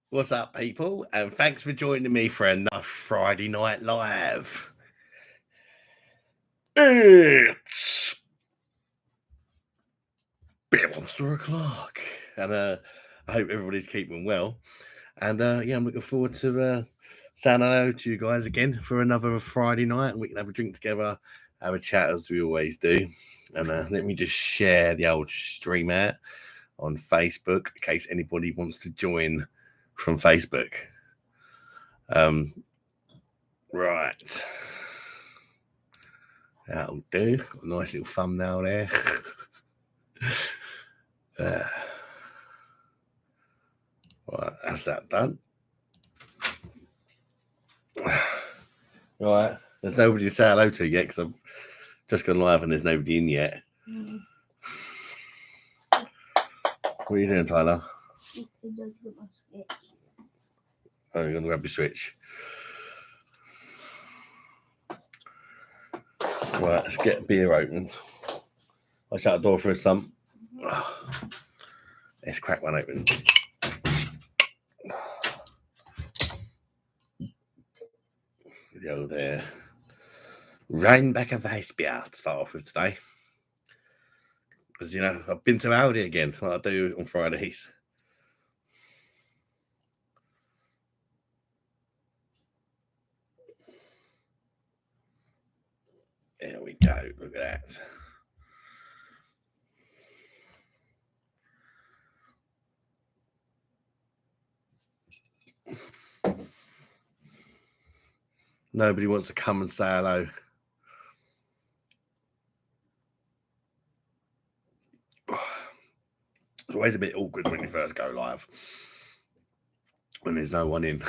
What's up, people? And thanks for joining me for another Friday Night Live. It's bit monster o'clock, and I hope everybody's keeping well. And yeah, I'm looking forward to saying hello to you guys again for another Friday night, and we can have a drink together, have a chat as we always do. And let me just share the old stream out on Facebook in case anybody wants to join from Facebook. Right. That'll do. Got a nice little thumbnail there. Right, that's that done. Right, there's nobody to say hello to yet because I've just gone live and there's nobody in yet. What are you doing, Tyler? Oh, you're going to grab your switch. Right, let's get a beer open. I'll shut the door for a thump. Let's crack one open. Go there. Rheinbecker Weissbier to start off with today. Because, you know, I've been to Aldi again, like I do on Fridays. There we go. Look at that. Nobody wants to come and say hello. It's always a bit awkward when you first go live, when there's no one in.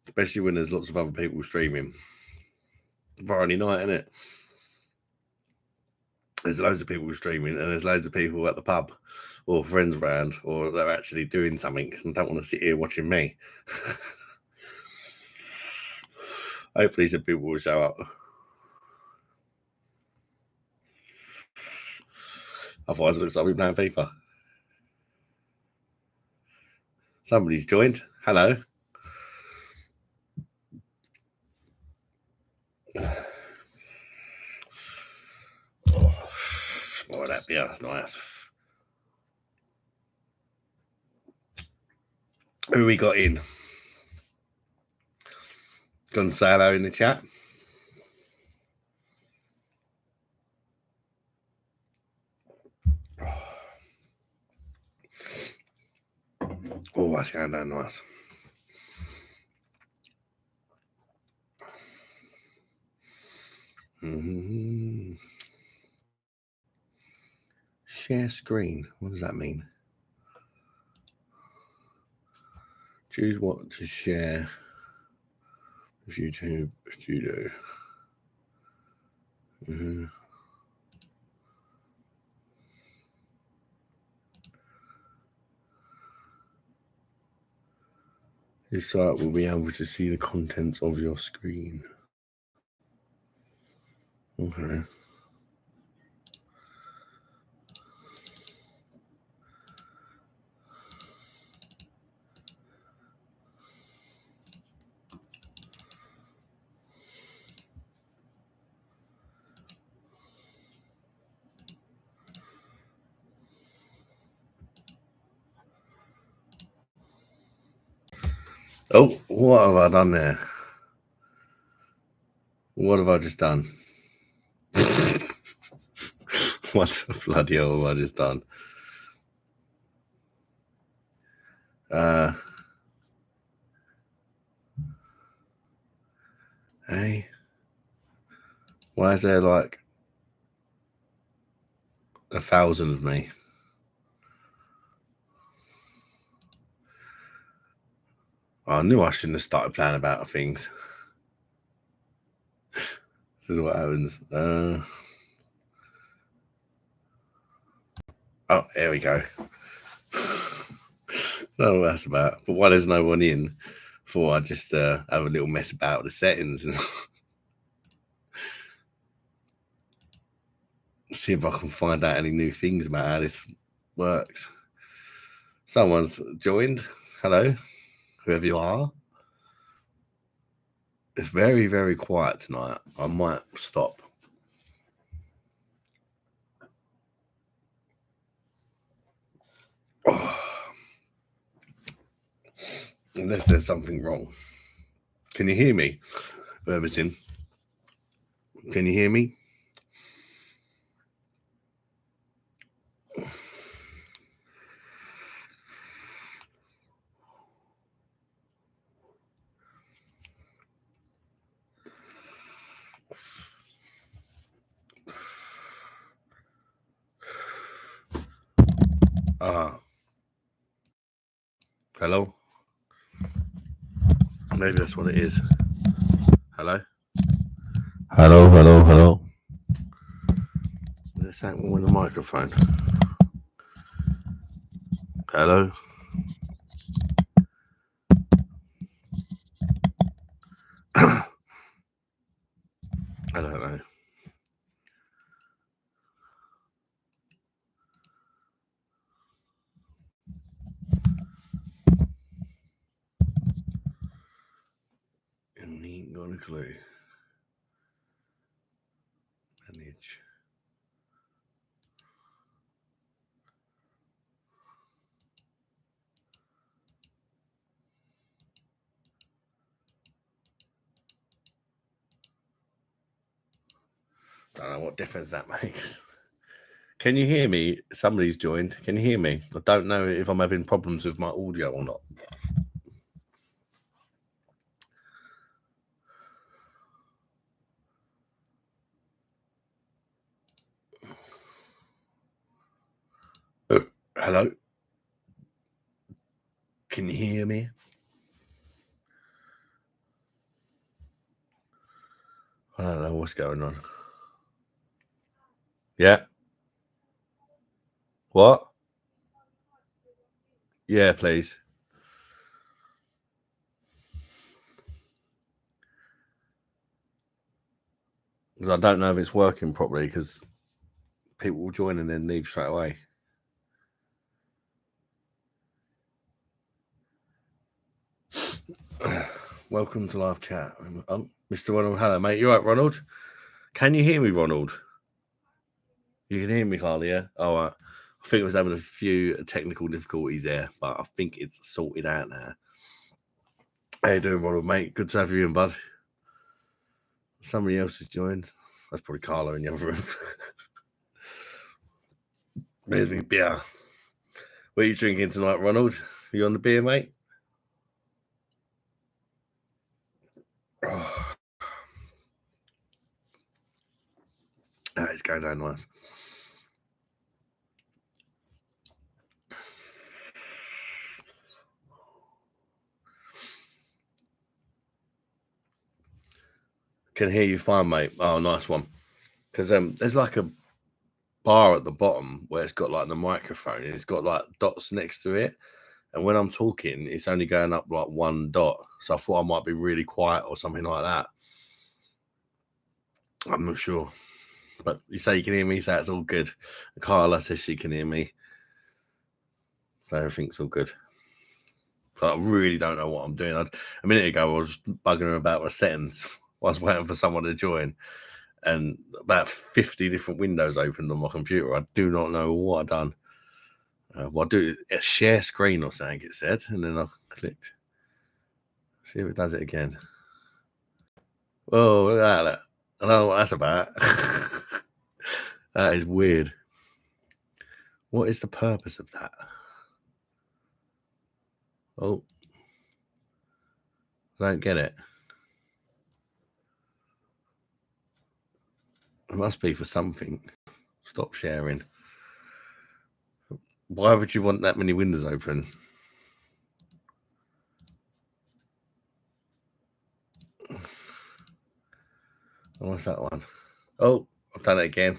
Especially when there's lots of other people streaming. Friday night, isn't it? There's loads of people streaming and there's loads of people at the pub or friends around, or they're actually doing something and don't want to sit here watching me. Hopefully some people will show up. Otherwise it looks like we're playing FIFA. Somebody's joined. Hello. Oh, that beer is nice. Who we got in? Gonzalo in the chat. Oh, that's going down nice. Share screen. What does that mean? Choose what to share with YouTube Studio. This site will be able to see the contents of your screen. Okay. Oh, what have I done there? What have I just done? What the bloody hell have I just done? Hey, why is there like 1,000 of me? I knew I shouldn't have started planning about things. This is what happens. Oh, here we go. I don't know what that's about. But while there's no one in, thought I'd just have a little mess about the settings and see if I can find out any new things about how this works. Someone's joined. Hello, whoever you are. It's very, very quiet tonight. I might stop. Oh. Unless there's something wrong. Can you hear me? Whoever's in. Can you hear me? Hello? Maybe that's what it is. Hello? Hello. There's something with the microphone. Hello? I don't know. I ain't got a clue. Manage. Don't know what difference that makes. Can you hear me? Somebody's joined. Can you hear me? I don't know if I'm having problems with my audio or not. Hello? Can you hear me? I don't know what's going on. Yeah? What? Yeah, please. Because I don't know if it's working properly because people will join and then leave straight away. Welcome to live chat. Mr. Ronald, hello, mate. You all right, Ronald? Can you hear me, Ronald? You can hear me, Carly, yeah? All right. I think I was having a few technical difficulties there, but I think it's sorted out now. How you doing, Ronald, mate? Good to have you in, bud. Somebody else has joined. That's probably Carla in the other room. There's me beer. What are you drinking tonight, Ronald? Are you on the beer, mate? Oh. That is going down nice. Can hear you fine, mate. Oh, nice one. Because there's like a bar at the bottom where it's got like the microphone and it's got like dots next to it. And when I'm talking, it's only going up like one dot. So I thought I might be really quiet or something like that. I'm not sure. But you say you can hear me, so it's all good. Carla says she can hear me. So everything's all good. So I really don't know what I'm doing. A minute ago, I was bugging about a sentence. I was waiting for someone to join. And about 50 different windows opened on my computer. I do not know what I've done. Well, I do a share screen or something, it said. And then I clicked. See if it does it again. Oh, look at that. I don't know what that's about. That is weird. What is the purpose of that? Oh, I don't get it. It must be for something. Stop sharing. Why would you want that many windows open? Oh, what's that one? Oh, I've done it again.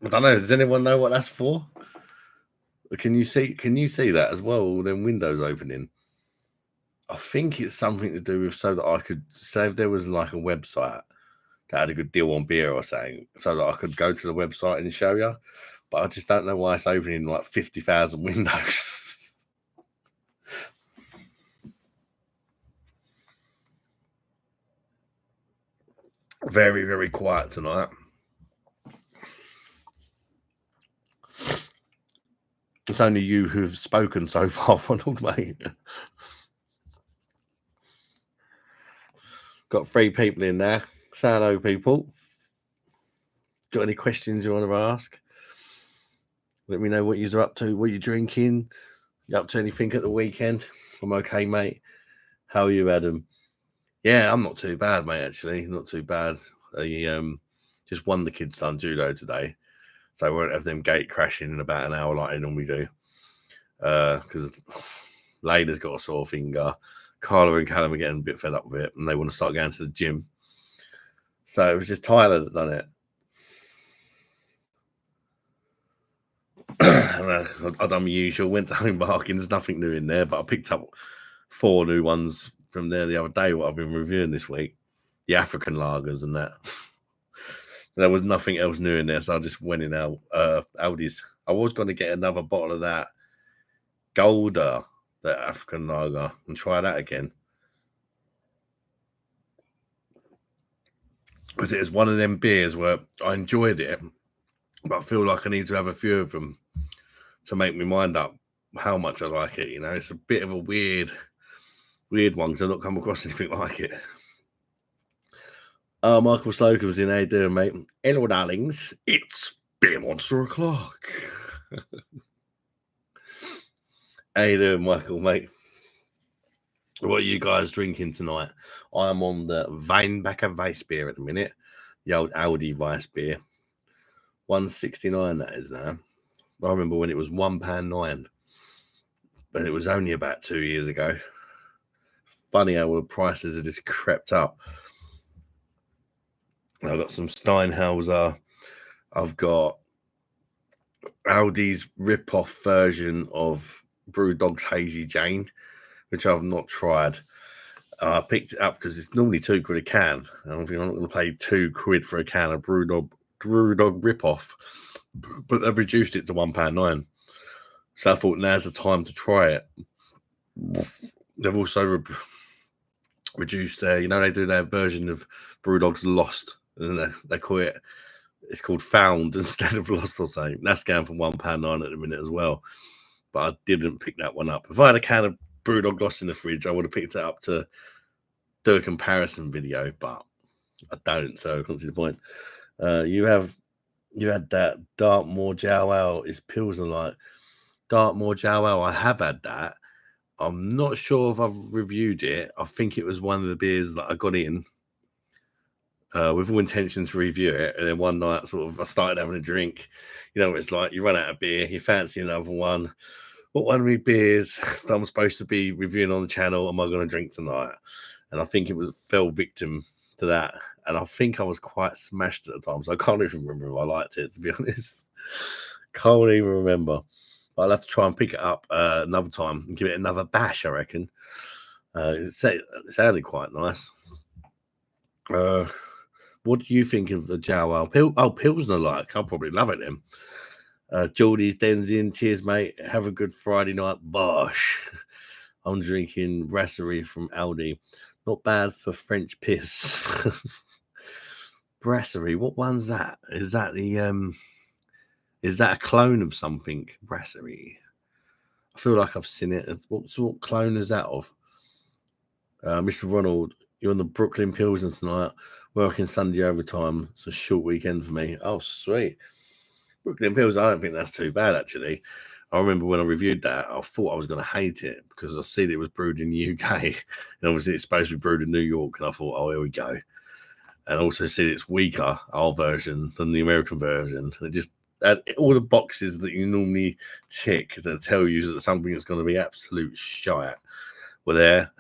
I don't know. Does anyone know what that's for? Can you see that as well? All them windows opening. I think it's something to do with so that I could say if there was like a website that had a good deal on beer or something, so that I could go to the website and show you. But I just don't know why it's opening like 50,000 windows. Very, very quiet tonight. It's only you who've spoken so far, Ronald, mate. Got 3 people in there. Say hello, people. Got any questions you want to ask? Let me know what you're up to, what you're drinking. You up to anything at the weekend? I'm okay, mate. How are you, Adam? Yeah, I'm not too bad, mate, actually. Not too bad. I just won the kids' done judo today. So I won't have them gate crashing in about an hour like I normally do. Because Lada's got a sore finger. Carla and Callum are getting a bit fed up with it, and they want to start going to the gym. So it was just Tyler that done it. I done my usual, went to Home Bargains, there's nothing new in there, but I picked up 4 new ones from there the other day, what I've been reviewing this week. The African lagers and that. There was nothing else new in there, so I just went in Aldi's. I was going to get another bottle of that Golder, that African lager, and try that again. Because it was one of them beers where I enjoyed it, but I feel like I need to have a few of them to make me mind up how much I like it. You know, it's a bit of a weird one because I've not come across anything like it. Michael Slocum's in. How you doing, mate? Hello, darlings. It's Beer Monster o'clock. How you doing, Michael, mate? What are you guys drinking tonight? I'm on the Weinbacher Weiss beer at the minute. The old Aldi Weiss beer. $1.69 that is now. I remember when it was £1.09. But it was only about 2 years ago. Funny how the prices have just crept up. I've got some Steinhauser. I've got Aldi's rip-off version of Brewdog's Hazy Jane, which I've not tried. I picked it up because it's normally £2 a can. I don't think I'm not going to pay £2 for a can of Brewdog rip-off, but they've reduced it to £1.09. So I thought now's the time to try it. They've also reduced their, they do their version of Brewdog's Lost, and they call it, it's called Found instead of Lost or something. That's going for £1.09 at the minute as well. But I didn't pick that one up. If I had a can of Brewdog Lost in the fridge, I would have picked it up to do a comparison video, but I don't, so I can't see the point. You had that Dartmoor Jow Ale. It's Pilsner like Dartmoor Jow Ale. I have had that. I'm not sure if I've reviewed it. I think it was one of the beers that I got in with all intention to review it. And then one night, I started having a drink. It's like you run out of beer, you fancy another one. What one of my beers that I'm supposed to be reviewing on the channel am I going to drink tonight? And I think it fell victim to that. And I think I was quite smashed at the time, so I can't even remember if I liked it, to be honest. Can't even remember. But I'll have to try and pick it up another time and give it another bash, I reckon. It sounded quite nice. What do you think of the Jow Ale? Pilsner like. I'll probably love it then. Geordie's Denzin. Cheers, mate. Have a good Friday night. Bosh. I'm drinking Brasserie from Aldi. Not bad for French piss. Brasserie. What one's that? Is that is that a clone of something? Brasserie. I feel like I've seen it. What clone is that of? Mr. Ronald, you're on the Brooklyn Pilsner tonight. Working Sunday overtime. It's a short weekend for me. Oh, sweet. Brooklyn Pilsner, I don't think that's too bad, actually. I remember when I reviewed that, I thought I was going to hate it because I see that it was brewed in the UK. And obviously it's supposed to be brewed in New York. And I thought, oh, here we go. And I also see it's weaker, our version, than the American version. It just all the boxes that you normally tick that tell you that something is going to be absolute shite were there.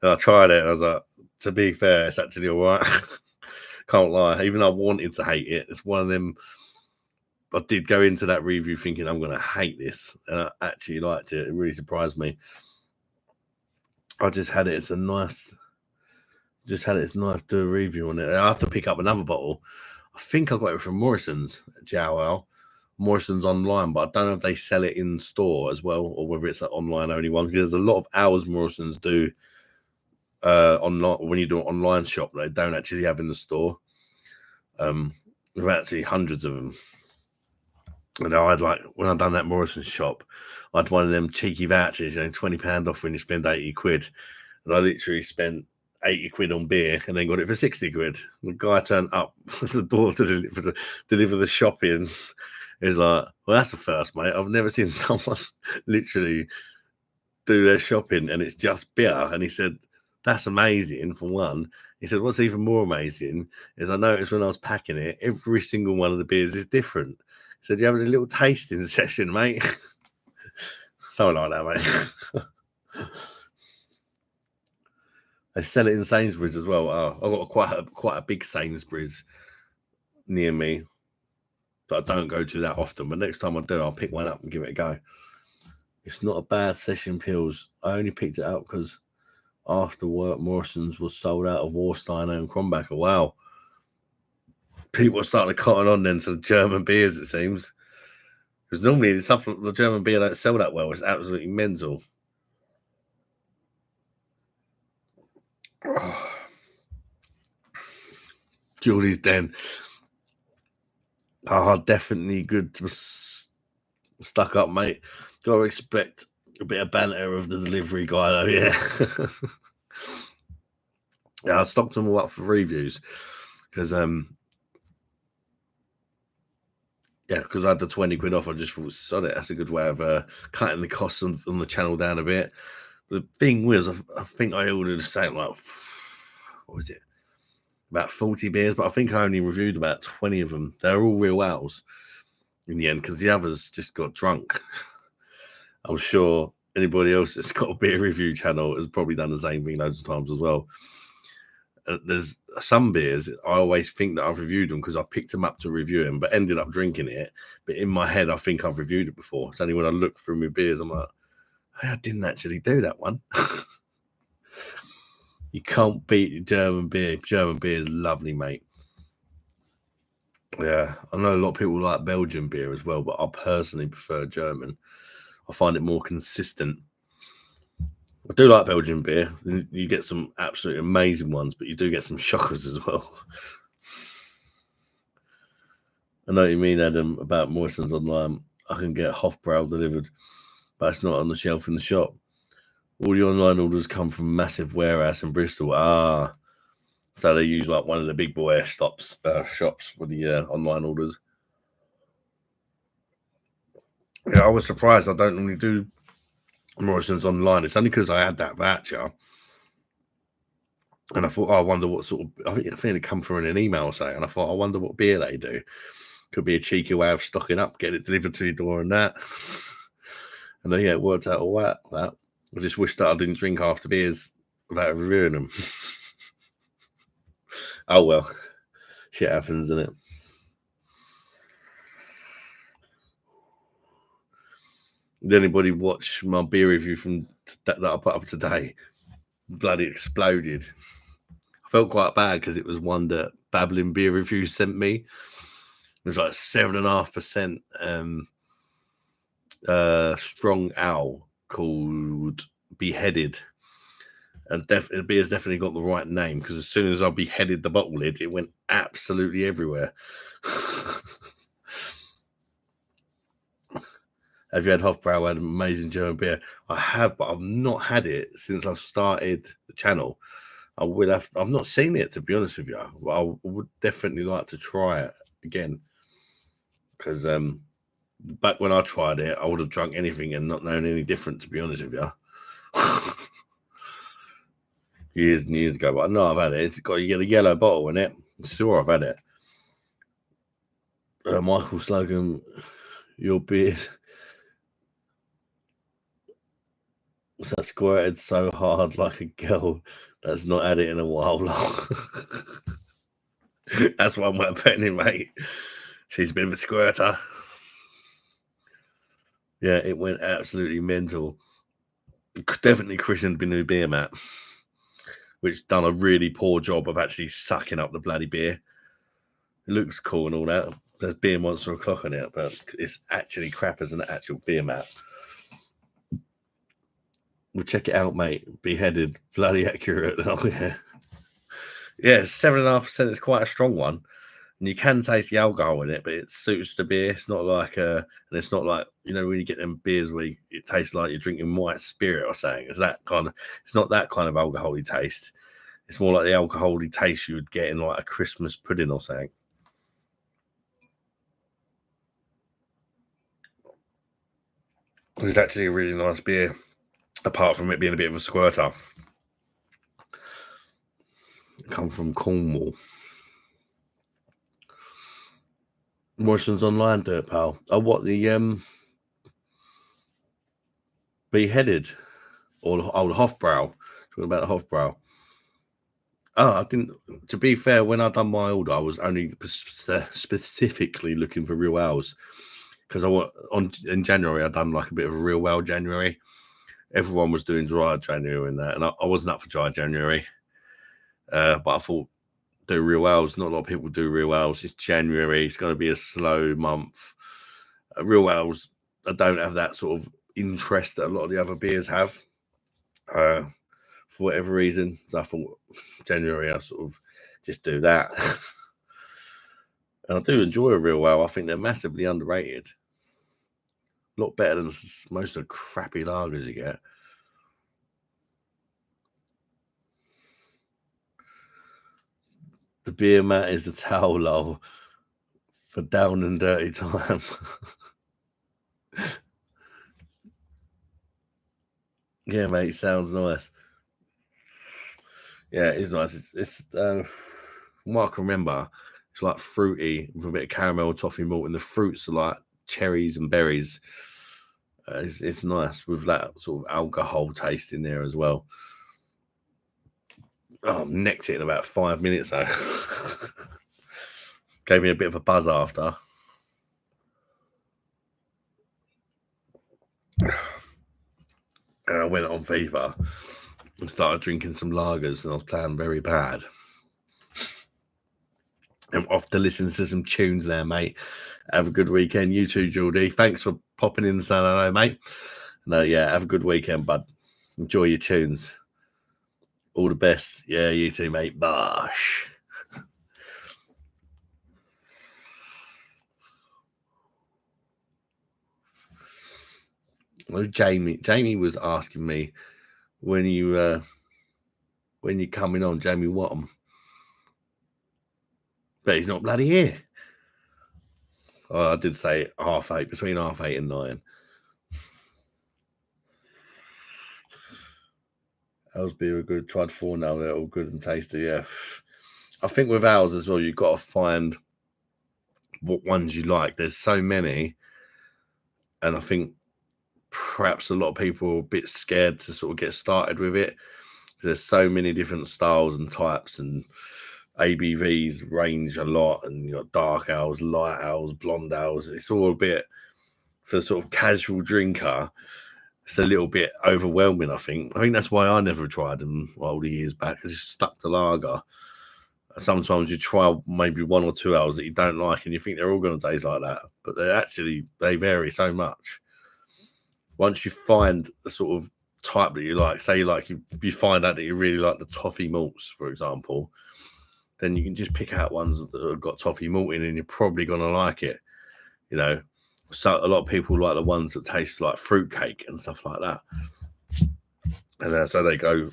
And I tried it and I was like, to be fair, it's actually all right. Can't lie. Even though I wanted to hate it, it's one of them. I did go into that review thinking I'm going to hate this, and I actually liked it. It really surprised me. I just had it. It's a nice Just had it. It's nice to do a review on it. I have to pick up another bottle. I think I got it from Morrison's, JOL. Morrison's online, but I don't know if they sell it in store as well, or whether it's an online only one. Because there's a lot of hours Morrison's do online when you do an online shop, they don't actually have in the store. There are actually hundreds of them. And I'd like when I'd done that Morrison shop, I had one of them cheeky vouchers, £20 off when you spend 80 quid. And I literally spent 80 quid on beer and then got it for 60 quid. The guy turned up at the door to deliver the shopping. He was like, well, that's the first, mate. I've never seen someone literally do their shopping and it's just beer. And he said, that's amazing for one. He said, what's even more amazing is I noticed when I was packing it, every single one of the beers is different. He said, you having a little tasting session, mate? Something like that, mate. They sell it in Sainsbury's as well. I've got quite a big Sainsbury's near me that I don't go to that often. But next time I do, I'll pick one up and give it a go. It's not a bad session pills. I only picked it up because after work, Morrison's was sold out of Warsteiner and Krombacher. Wow. People are starting to cotton on then to the German beers, it seems. Because normally the stuff the German beer don't sell that well. It's absolutely mental. Julie's Den. Definitely good to stuck up, mate. Gotta expect a bit of banter of the delivery guy, though, yeah. Yeah, I stocked them all up for reviews because because I had the 20 quid off. I just thought, sod it, that's a good way of cutting the costs on the channel down a bit. But the thing was, I think I ordered something like, what was it? About 40 beers, but I think I only reviewed about 20 of them. They're all real ales in the end because the others just got drunk. I'm sure anybody else that's got a beer review channel has probably done the same thing loads of times as well. There's some beers I always think that I've reviewed them because I picked them up to review them, but ended up drinking it. But in my head, I think I've reviewed it before. It's only when I look through my beers, I'm like, hey, I didn't actually do that one. You can't beat German beer. German beer is lovely, mate. Yeah, I know a lot of people like Belgian beer as well, but I personally prefer German. I find it more consistent. I do like Belgian beer. You get some absolutely amazing ones, but you do get some shockers as well. I know what you mean, Adam, about Morrison's online. I can get Hofbrau delivered, but it's not on the shelf in the shop. All the online orders come from a massive warehouse in Bristol. So they use like one of the big boy shops for the online orders. Yeah, I was surprised. I don't normally do Morrison's online. It's only because I had that voucher. And I thought, I wonder what sort of. I think it come through in an email saying. And I thought, I wonder what beer they do. Could be a cheeky way of stocking up, getting it delivered to your door and that. And then, it worked out all that. I just wish that I didn't drink half the beers without reviewing them. Oh, well. Shit happens, doesn't it? Did anybody watch my beer review from that I put up today? Bloody exploded. I felt quite bad because it was one that Babbling Beer Review sent me. It was like 7.5% strong ale called Beheaded. And the beer's definitely got the right name because as soon as I beheaded the bottle lid, it went absolutely everywhere. Have you had Hofbrau? Had an amazing German beer. I have, but I've not had it since I've started the channel. I've not seen it, to be honest with you, but I would definitely like to try it again because back when I tried it, I would have drunk anything and not known any different, to be honest with you. Years and years ago, but I know I've had it. You get a yellow bottle in it. I'm sure I've had it. Michael Slogan, your beard that squirted so hard like a girl that's not had it in a while. That's one way of putting it, mate. She's a bit of a squirter. Yeah, it went absolutely mental. Definitely christened the new beer, Matt. which done a really poor job of actually sucking up the bloody beer. It looks cool and all that. There's beer monster o'clock on it, but it's actually crap as an actual beer mat. Well, check it out, mate. Beheaded, bloody accurate. Oh yeah, yeah. 7.5%. It's quite a strong one, and you can taste the alcohol in it, but it suits the beer. It's not like and it's not like, you know, when you get them beers where it tastes like you're drinking white spirit or something. It's that kind of. It's not that kind of alcohol-y taste. It's more like the alcohol-y taste you would get in like a Christmas pudding or something. It's actually a really nice beer, apart from it being a bit of a squirter. Come from Cornwall. Morrison's online, dirt pal. Oh, what the beheaded or the Hofbrau? Talking about the Hofbrau. Oh, I didn't. To be fair, when I done my order, I was only specifically looking for real ales because in January I done like a bit of a real ale January. Everyone was doing dry January and that, and I wasn't up for dry January. But I thought do real ales. Not a lot of people do real ales. It's January. It's going to be a slow month. Real ales, I don't have that sort of interest that a lot of the other beers have. For whatever reason, so I thought January I sort of just do that. And I do enjoy a real ale. I think they're massively underrated. A lot better than most of the crappy lagers you get. The beer mat is the towel, lol, for down and dirty time. Yeah, mate, sounds nice. Yeah, it's nice. It's from what I can remember, it's like fruity with a bit of caramel, toffee malt, and the fruits are like cherries and berries. It's nice with that sort of alcohol taste in there as well. Oh, I necked it in about 5 minutes though. Gave me a bit of a buzz after. And I went on FIFA and started drinking some lagers, and I was playing very bad. I'm off to listen to some tunes there, mate. Have a good weekend. You too, Geordie. Thanks for popping in, saying hello, mate. No, yeah, have a good weekend, bud. Enjoy your tunes. All the best. Yeah, you too, mate. BOSH. Well, Jamie was asking me when you coming on, Jamie Wattham. But he's not bloody here. Oh, I did say 8:30, between 8:30 and 9. Ales beer are good. Tried 4 now. They're all good and tasty. Yeah. I think with ales as well, you've got to find what ones you like. There's so many. And I think perhaps a lot of people are a bit scared to sort of get started with it. There's so many different styles and types, and ABVs range a lot. And you got dark ales, light ales, blonde ales. It's all a bit for a sort of casual drinker. It's a little bit overwhelming, I think. I think that's why I never tried them all the years back. I just stuck to lager. Sometimes you try maybe 1 or 2 ales that you don't like, and you think they're all going to taste like that, but they vary so much. Once you find the sort of type that you like, say like if you find out that you really like the toffee malts, for example, then you can just pick out ones that have got toffee malt in, and you're probably going to like it. You know, so a lot of people like the ones that taste like fruitcake and stuff like that, and so they go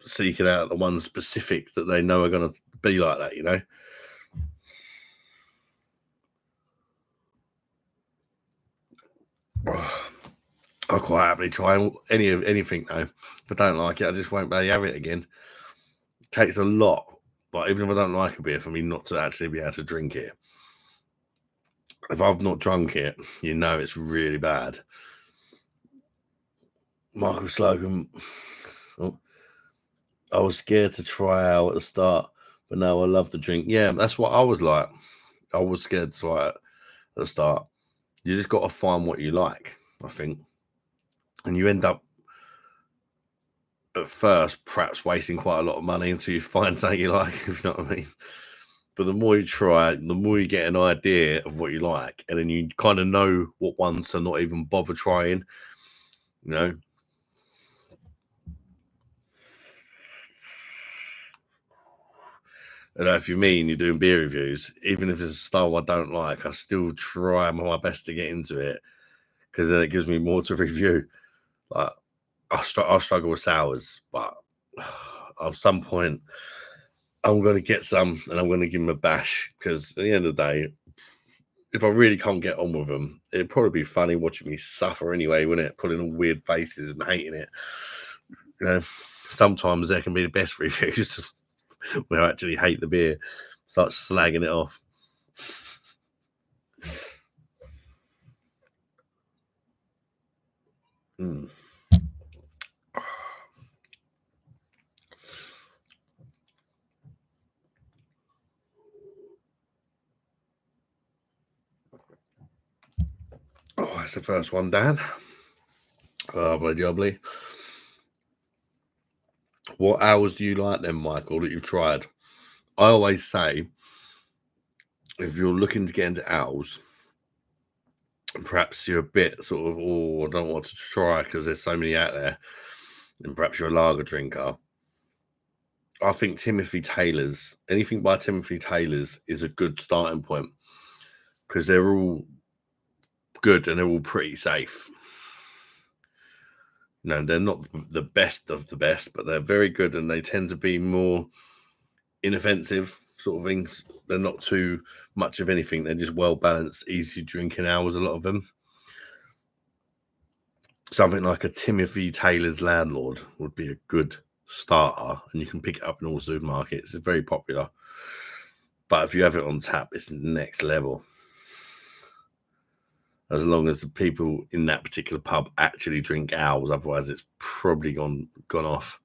seeking out the ones specific that they know are going to be like that. You know. I'll quite happily try anything though. If I don't like it, I just won't really have it again. It takes a lot, but even if I don't like a beer, for me not to actually be able to drink it. If I've not drunk it, you know it's really bad. Michael Slocum, oh, I was scared to try out at the start, but now I love the drink. Yeah, that's what I was like. I was scared to try it at the start. You just got to find what you like, I think, and you end up at first perhaps wasting quite a lot of money until you find something you like, if you know what I mean. But the more you try, the more you get an idea of what you like, and then you kind of know what ones to not even bother trying, you know. And if you mean you're doing beer reviews, even if it's a style I don't like, I still try my best to get into it because then it gives me more to review. Like I struggle with sours, but at some point I'm going to get some and I'm going to give them a bash because at the end of the day, if I really can't get on with them, it'd probably be funny watching me suffer anyway, wouldn't it? Putting on weird faces and hating it. You know, sometimes there can be the best reviews where I actually hate the beer, start slagging it off. Mm. Oh, that's the first one, Dan. Bloody jubbly. What hours do you like then, Michael, that you've tried? I always say, if you're looking to get into owls, perhaps you're a bit sort of, I don't want to try because there's so many out there, and perhaps you're a lager drinker. I think Timothy Taylor's, anything by Timothy Taylor's is a good starting point because they're all good and they're all pretty safe. You know, they're not the best of the best, but they're very good and they tend to be more inoffensive sort of things. They're not too much of anything. They're just well balanced, easy drinking hours, a lot of them. Something like a Timothy Taylor's Landlord would be a good starter, and you can pick it up in all supermarkets. It's very popular. But if you have it on tap, it's next level. As long as the people in that particular pub actually drink owls, otherwise it's probably gone off.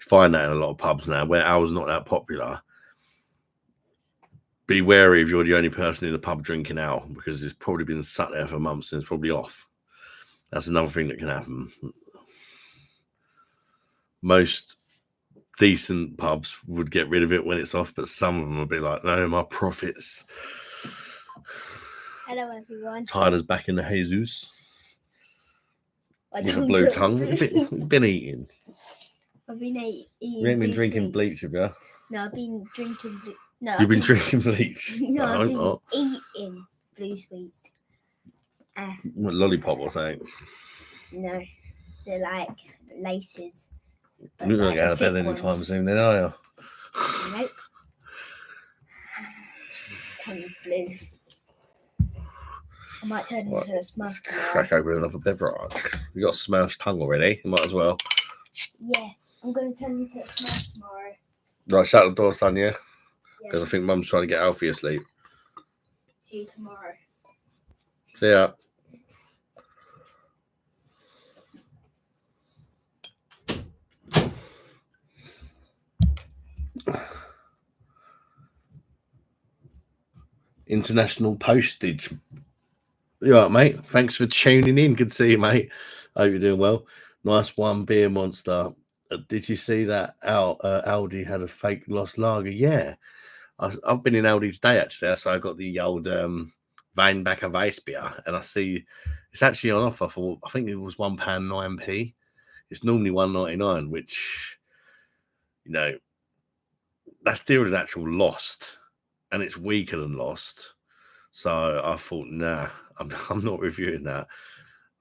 You find that in a lot of pubs now where owls not that popular. Be wary if you're the only person in the pub drinking owl because it's probably been sat there for months and it's probably off. That's another thing that can happen. Most decent pubs would get rid of it when it's off, but some of them will be like, no, my profits. Hello, everyone. Tyler's back in the Jesus. With a blue tongue. What have you been eating? I've been eating. You ain't been drinking bleach, have you? No, I've been drinking bleach. No, You've been drinking bleach? No, I've been eating blue sweets. What, lollipop or something? No, they're like laces. You're not going to bed anytime soon, then, are you? Nope. Tongue blue. I might turn into a Smurf tomorrow. Crack open another beverage. You got a Smurf's tongue already. You might as well. Yeah, I'm going to turn into a Smurf tomorrow. Right, shut the door, son, yeah? Because I think Mum's trying to get Alfie asleep. See you tomorrow. See ya. International postage. You all right, mate? Thanks for tuning in. Good to see you, mate. Hope you're doing well. Nice one, Beer Monster. Did you see that Aldi had a fake lost lager? Yeah. I've been in Aldi today, actually. So I got the old Weinbacher Weissbier, and I see it's actually on offer for, I think it was £1.09p. It's normally £1.99, which, you know, that's dearer than actual Lost, and it's weaker than Lost. So I thought, nah, I'm not reviewing that.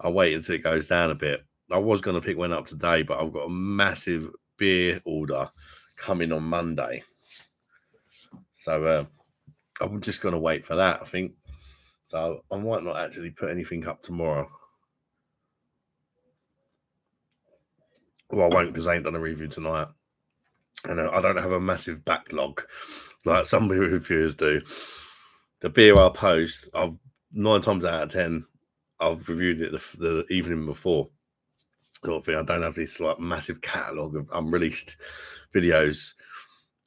I'll wait until it goes down a bit. I was going to pick one up today, but I've got a massive beer order coming on Monday. So I'm just going to wait for that, I think. So I might not actually put anything up tomorrow. Well, I won't because I ain't done a review tonight. And I don't have a massive backlog like some reviewers do. The beer I post, I've 9 times out of 10, I've reviewed it the evening before. Sort of thing. I don't have this like massive catalogue of unreleased videos.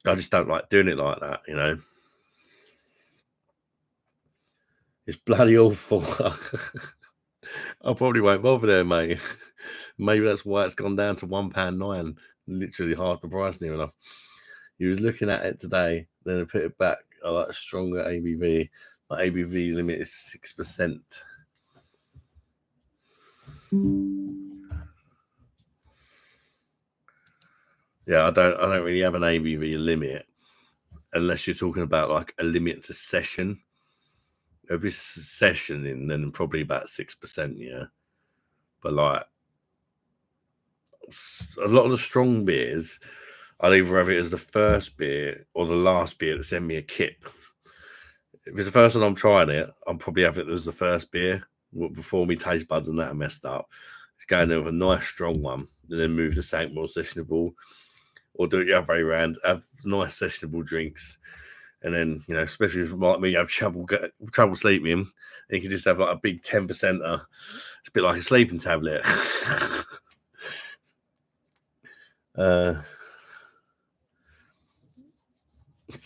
I just don't like doing it like that, you know. It's bloody awful. I probably won't bother there, mate. Maybe that's why it's gone down to £1.09, literally half the price near enough. You was looking at it today, then I put it back. I like a stronger ABV. My ABV limit is 6%. Yeah, I don't really have an ABV limit unless you're talking about like a limit to session. Every session in, then probably about 6%, yeah. But like a lot of the strong beers, I'd either have it as the first beer or the last beer that send me a kip. If it's the first one I'm trying it, I'll probably have it as the first beer before my taste buds and that are messed up. It's going there with a nice strong one and then move to something more sessionable, or do it the other way around, have nice sessionable drinks. And then, you know, especially if like me, you have trouble sleeping, and you can just have like a big 10%er. It's a bit like a sleeping tablet.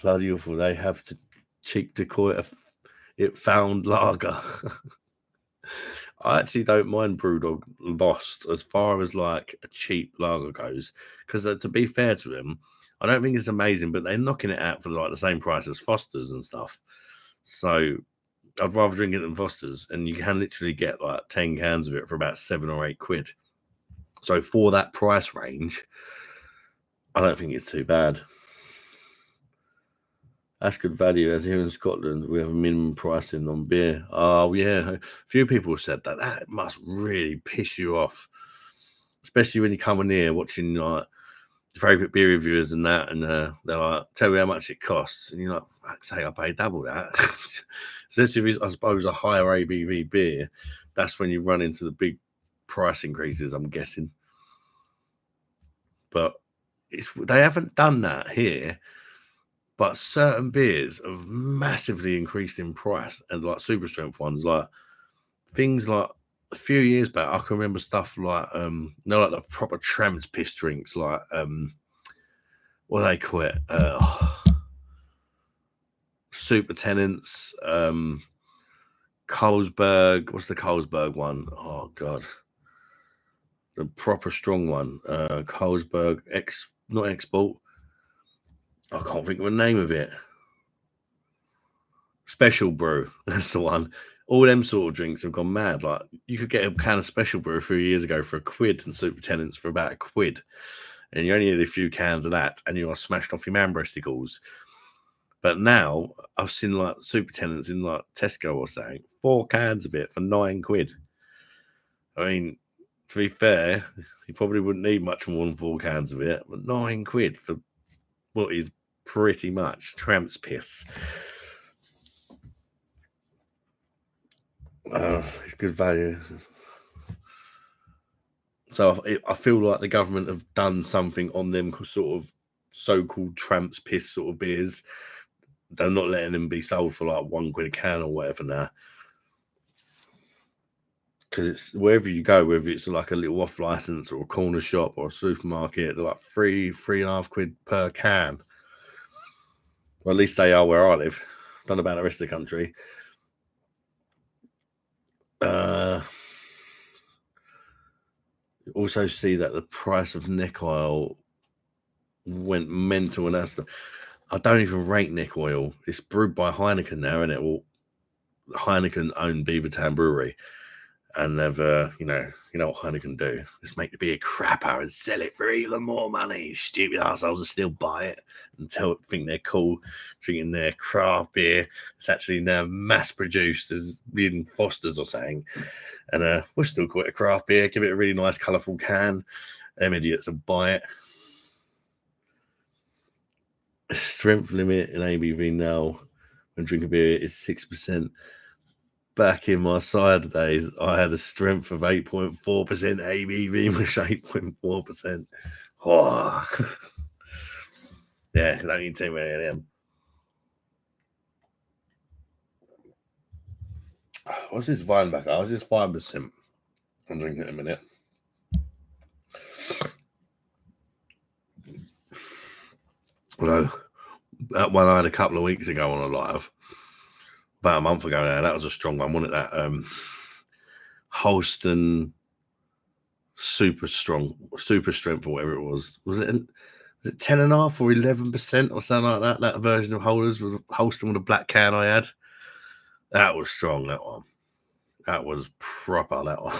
Bloody awful. They have to cheek to call it found lager. I actually don't mind Brewdog Lost as far as like a cheap lager goes, because to be fair to them, I don't think it's amazing, but they're knocking it out for like the same price as Foster's and stuff. So I'd rather drink it than Foster's, and you can literally get like 10 cans of it for about £7 or £8. So for that price range, I don't think it's too bad. That's good value. As here in Scotland, we have a minimum pricing on beer. Oh, yeah. A few people said that. That must really piss you off, especially when you come in here watching like favourite beer reviewers and that, and they're like, tell me how much it costs. And you're like, fuck's sake, I paid double that. So this is, I suppose, a higher ABV beer. That's when you run into the big price increases, I'm guessing. But they haven't done that here. But certain beers have massively increased in price, and like super strength ones, like things like a few years back, I can remember stuff like like the proper Tram's piss drinks, like what do they call it? Super Tenants, Carlsberg. What's the Carlsberg one? Oh god, the proper strong one. Carlsberg not Export. I can't think of the name of it. Special Brew, that's the one. All them sort of drinks have gone mad. Like you could get a can of Special Brew a few years ago for £1, and Super Tenants for about £1, and you only need a few cans of that, and you are smashed off your man breasticles. But now I've seen like Super Tenants in like Tesco or something, 4 cans of it for £9. I mean, to be fair, you probably wouldn't need much more than 4 cans of it, but £9 for what is pretty much tramp's piss. It's good value. So I feel like the government have done something on them sort of so-called tramp's piss sort of beers. They're not letting them be sold for like £1 a can or whatever now. Because it's wherever you go, whether it's like a little off license or a corner shop or a supermarket, they're like £3.5 per can. Well, at least they are where I live. Don't know about the rest of the country. You also see that the price of neck oil went mental, and I don't even rate neck oil. It's brewed by Heineken now, and Heineken own Beavertown Brewery, and they've you know what Heineken do? Just make the beer crapper and sell it for even more money. Stupid assholes will still buy it and think they're cool drinking their craft beer. It's actually now mass produced as being Foster's or something, and we'll still call it a craft beer. Give it a really nice, colourful can. Them idiots will buy it. Strength limit in ABV now when drinking beer is 6%. Back in my cider days, I had a strength of 8.4% ABV, which 8.4%. Oh. Yeah, I don't need too many of them. What's this vine back? I was just 5%. I'm drinking it in a minute. Although that one I had a couple of weeks ago on a live, about a month ago now, that was a strong one, wasn't it? That Holston super strength or whatever it was. Was it 10.5 or 11% or something like that? That version of Holders was Holston with a black can I had. That was strong, that one. That was proper, that one.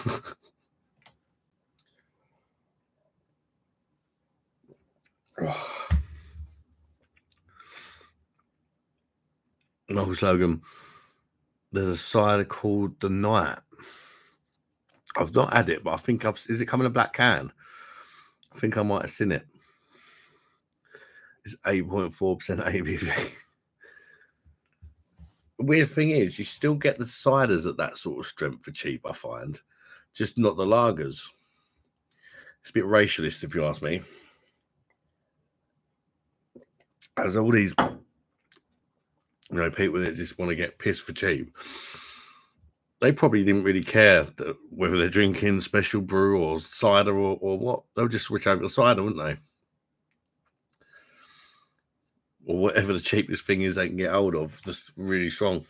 Uncle Slogan, there's a cider called The Night. I've not had it, but I think is it coming in a black can? I think I might have seen it. It's 8.4% ABV. The weird thing is, you still get the ciders at that sort of strength for cheap, I find. Just not the lagers. It's a bit racialist, if you ask me. As all these, people that just want to get pissed for cheap, they probably didn't really care that whether they're drinking special brew or cider or what. They'll just switch over to cider, wouldn't they? Or whatever the cheapest thing is they can get hold of. Just really strong.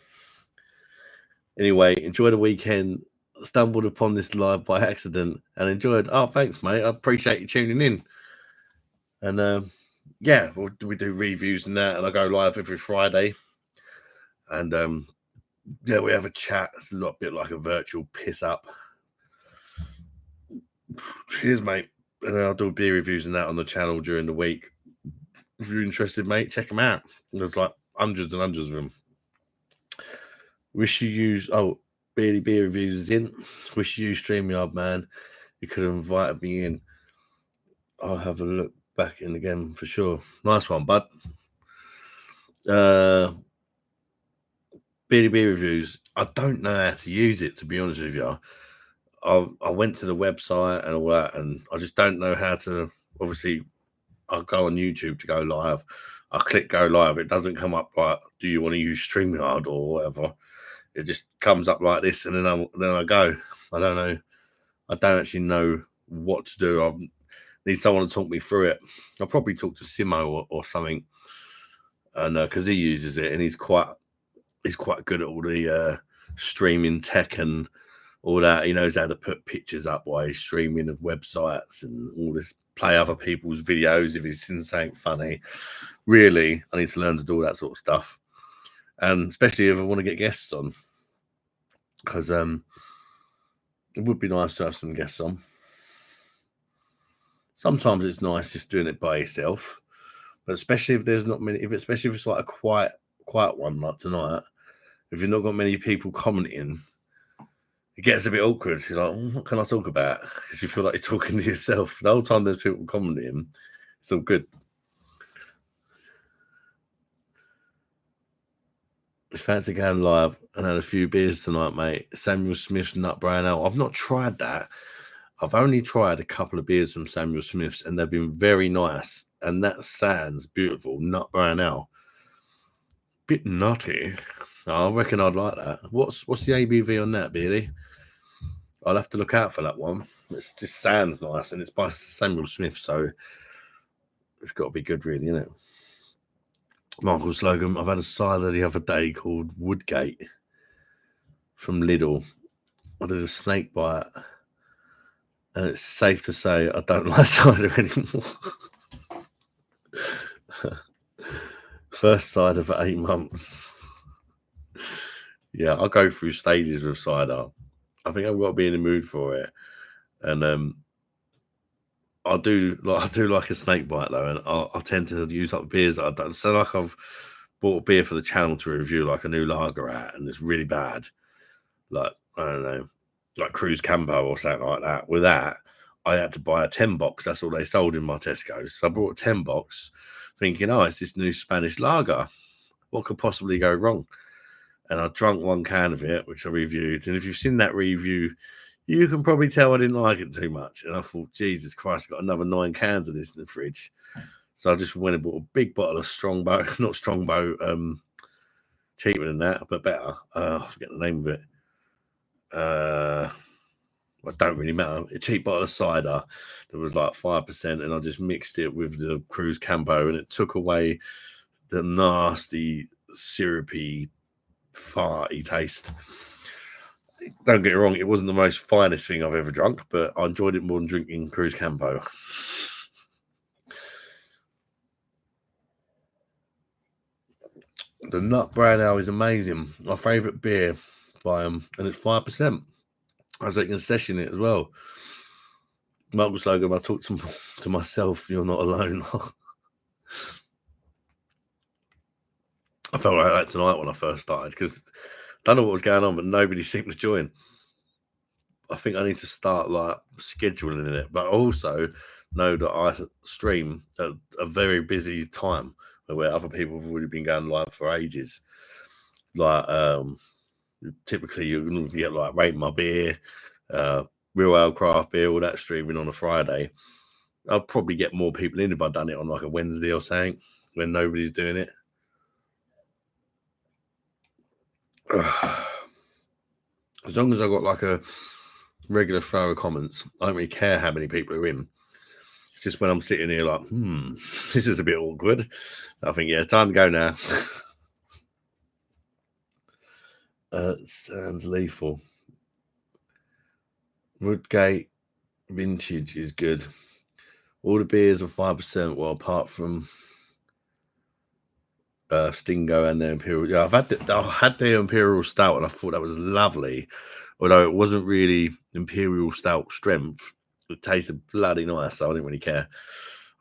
Anyway, enjoy the weekend. Stumbled upon this live by accident and enjoyed. Oh, thanks, mate. I appreciate you tuning in. And yeah, we do reviews and that, and I go live every Friday. And yeah, we have a chat. It's a bit like a virtual piss up. Cheers, mate. And then I'll do beer reviews and that on the channel during the week. If you're interested, mate, check them out. There's like hundreds and hundreds of them. Wish you use Beardy Beer Reviews is in. Wish you used StreamYard, man. You could have invited me in. I'll have a look back in again for sure. Nice one, bud. Beardy Beer Reviews. I don't know how to use it, to be honest with you. I went to the website and all that, and I just don't know how to. Obviously, I'll go on YouTube to go live. I click go live. It doesn't come up like, do you want to use StreamYard or whatever? It just comes up like this, and then I go. I don't know. I don't actually know what to do. I need someone to talk me through it. I'll probably talk to Simo or something, and because he uses it, and he's quite good at all the streaming tech and all that. He knows how to put pictures up while he's streaming of websites and all this. Play other people's videos if he's seen something funny. Really, I need to learn to do all that sort of stuff, and especially if I want to get guests on, because it would be nice to have some guests on. Sometimes it's nice just doing it by yourself, but especially if there's not many, especially if it's like a quiet one like tonight, if you've not got many people commenting, it gets a bit awkward. You're like, what can I talk about? Because you feel like you're talking to yourself. The whole time there's people commenting, it's all good. Fancy going live and had a few beers tonight, mate. Samuel Smith's Nut Brown Ale. I've not tried that. I've only tried a couple of beers from Samuel Smith's, and they've been very nice. And that sounds beautiful. Nut Brown Ale. Bit nutty. I reckon I'd like that. What's the ABV on that, Beardy? I'll have to look out for that one. It just sounds nice, and it's by Samuel Smith, so it's got to be good, really, isn't it? Michael Slogan, I've had a cider the other day called Woodgate from Lidl. I did a snake bite, and it's safe to say I don't like cider anymore. First cider for 8 months. Yeah, I'll go through stages with cider. I think I've got to be in the mood for it, and I do like a snake bite though, and I tend to use up beers that I've done. So like I've bought a beer for the channel to review, like a new lager at, and it's really bad. Like, I don't know, like Cruz Campo or something like that. With that, I had to buy a 10 box. That's all they sold in my Tesco's. So I bought a 10 box thinking, oh, it's this new Spanish lager. What could possibly go wrong? And I drank 1 can of it, which I reviewed. And if you've seen that review, you can probably tell I didn't like it too much. And I thought, Jesus Christ, I got another 9 cans of this in the fridge. So I just went and bought a big bottle of Strongbow, not Strongbow, cheaper than that, but better. I forget the name of it. It don't really matter. A cheap bottle of cider that was like 5%, and I just mixed it with the Cruz Campo, and it took away the nasty, syrupy, farty taste. Don't get me wrong, it wasn't the most finest thing I've ever drunk, but I enjoyed it more than drinking Cruz Campo. The Nut Brown Ale is amazing. My favourite beer by them, and it's 5%. I was like, session it as well. Mark slogan, I talk to myself, you're not alone. I felt like that tonight when I first started because I don't know what was going on, but nobody seemed to join. I think I need to start like scheduling it, but also know that I stream at a very busy time where other people have already been going live for ages. Like typically you're going to get like Rate My Beer, Real Ale Craft Beer, all that streaming on a Friday. I'll probably get more people in if I'd done it on like a Wednesday or something when nobody's doing it. As long as I got like a regular flow of comments, I don't really care how many people are in. It's just when I'm sitting here like, this is a bit awkward. I think, yeah, it's time to go now. Sounds lethal. Woodgate Vintage is good. All the beers are 5%, well, apart from Stingo and the Imperial. Yeah, I had the Imperial Stout, and I thought that was lovely. Although it wasn't really Imperial Stout strength, it tasted bloody nice, so I didn't really care.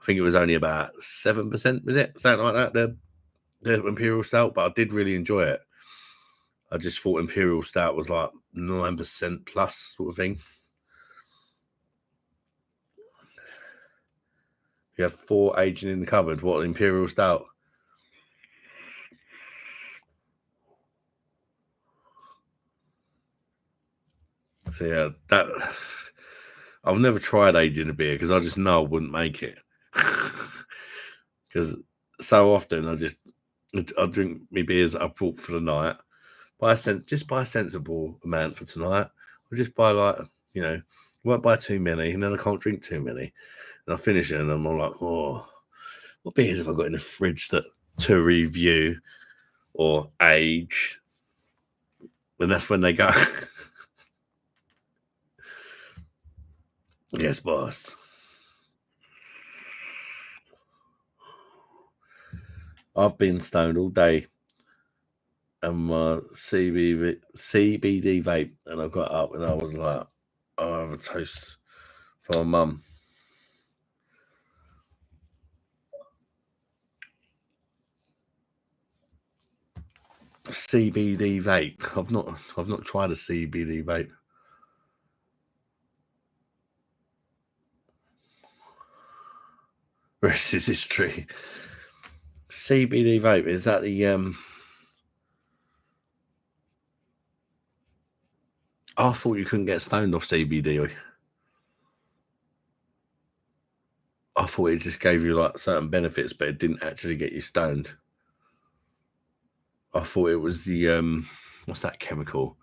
I think it was only about 7%, was it? Something like that, the Imperial Stout, but I did really enjoy it. I just thought Imperial Stout was like 9% plus sort of thing. You have 4 aging in the cupboard. What, Imperial Stout? So yeah, that I've never tried aging a beer because I just know I wouldn't make it. Because so often I drink my beers that I bought for the night. Just buy a sensible amount for tonight. Or just buy like, won't buy too many, and then I can't drink too many. And I finish it and I'm all like, oh, what beers have I got in the fridge to review or age? And that's when they go. Yes, boss. I've been stoned all day and my CBD vape, and I got up and I was like, I'll have a toast for my mum. CBD vape. I've not tried a CBD vape. Rest is history. CBD vape, is that the I thought you couldn't get stoned off CBD. I thought it just gave you like certain benefits, but it didn't actually get you stoned. I thought it was the what's that chemical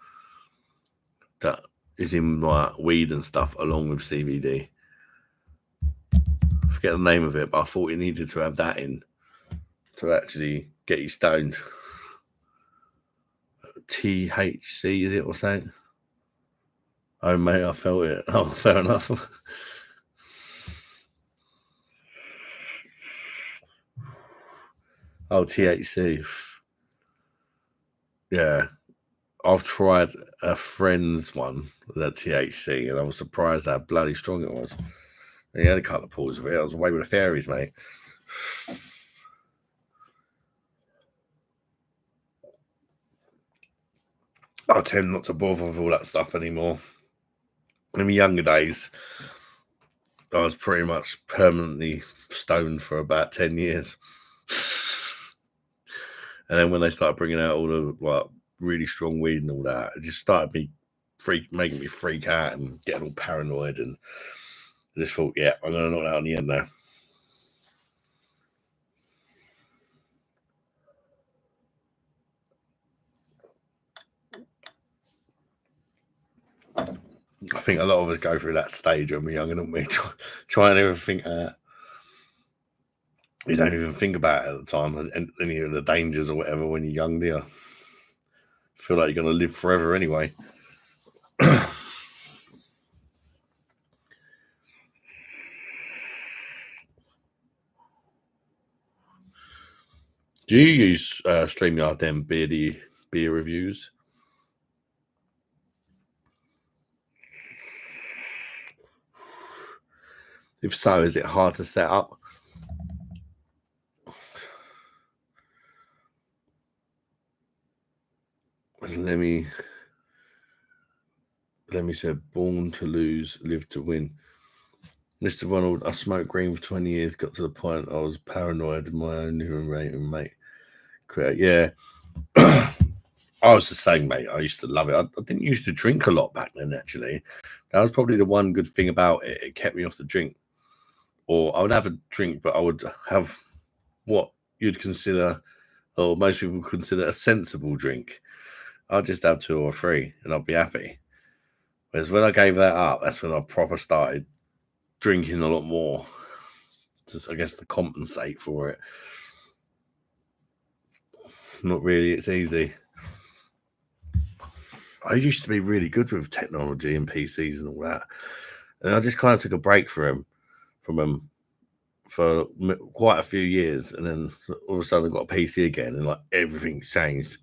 that is in like weed and stuff along with CBD. I forget the name of it, but I thought you needed to have that in to actually get you stoned. THC, is it, or something? Oh, mate, I felt it. Oh, fair enough. Oh, THC. Yeah. I've tried a friend's one, that THC, and I was surprised how bloody strong it was. And he had a couple of pulls of it. I was away with the fairies, mate. I tend not to bother with all that stuff anymore. In my younger days, I was pretty much permanently stoned for about 10 years. And then when they started bringing out all the like really strong weed and all that, it just started making me freak out and getting all paranoid. And I just thought, yeah, I'm going to knock that on the end now. I think a lot of us go through that stage when we're younger, don't we? Trying everything you don't even think about it at the time, and any of the dangers or whatever when you're young, do you? Feel like you're going to live forever anyway. Do you use StreamYard then beer reviews? If so, is it hard to set up? Let me say, born to lose, live to win. Mr. Ronald, I smoked green for 20 years, got to the point I was paranoid of my own human rating, mate. Yeah. I was the same, mate. I used to love it. I didn't used to drink a lot back then, actually. That was probably the one good thing about it. It kept me off the drink. Or I would have a drink, but I would have what you'd consider, or most people consider, a sensible drink. I'd just have 2 or 3 and I'd be happy. Whereas when I gave that up, that's when I proper started drinking a lot more, just I guess to compensate for it. Not really, it's easy. I used to be really good with technology and PCs and all that, and I just kind of took a break from them for quite a few years, and then all of a sudden I got a PC again, and like everything's changed.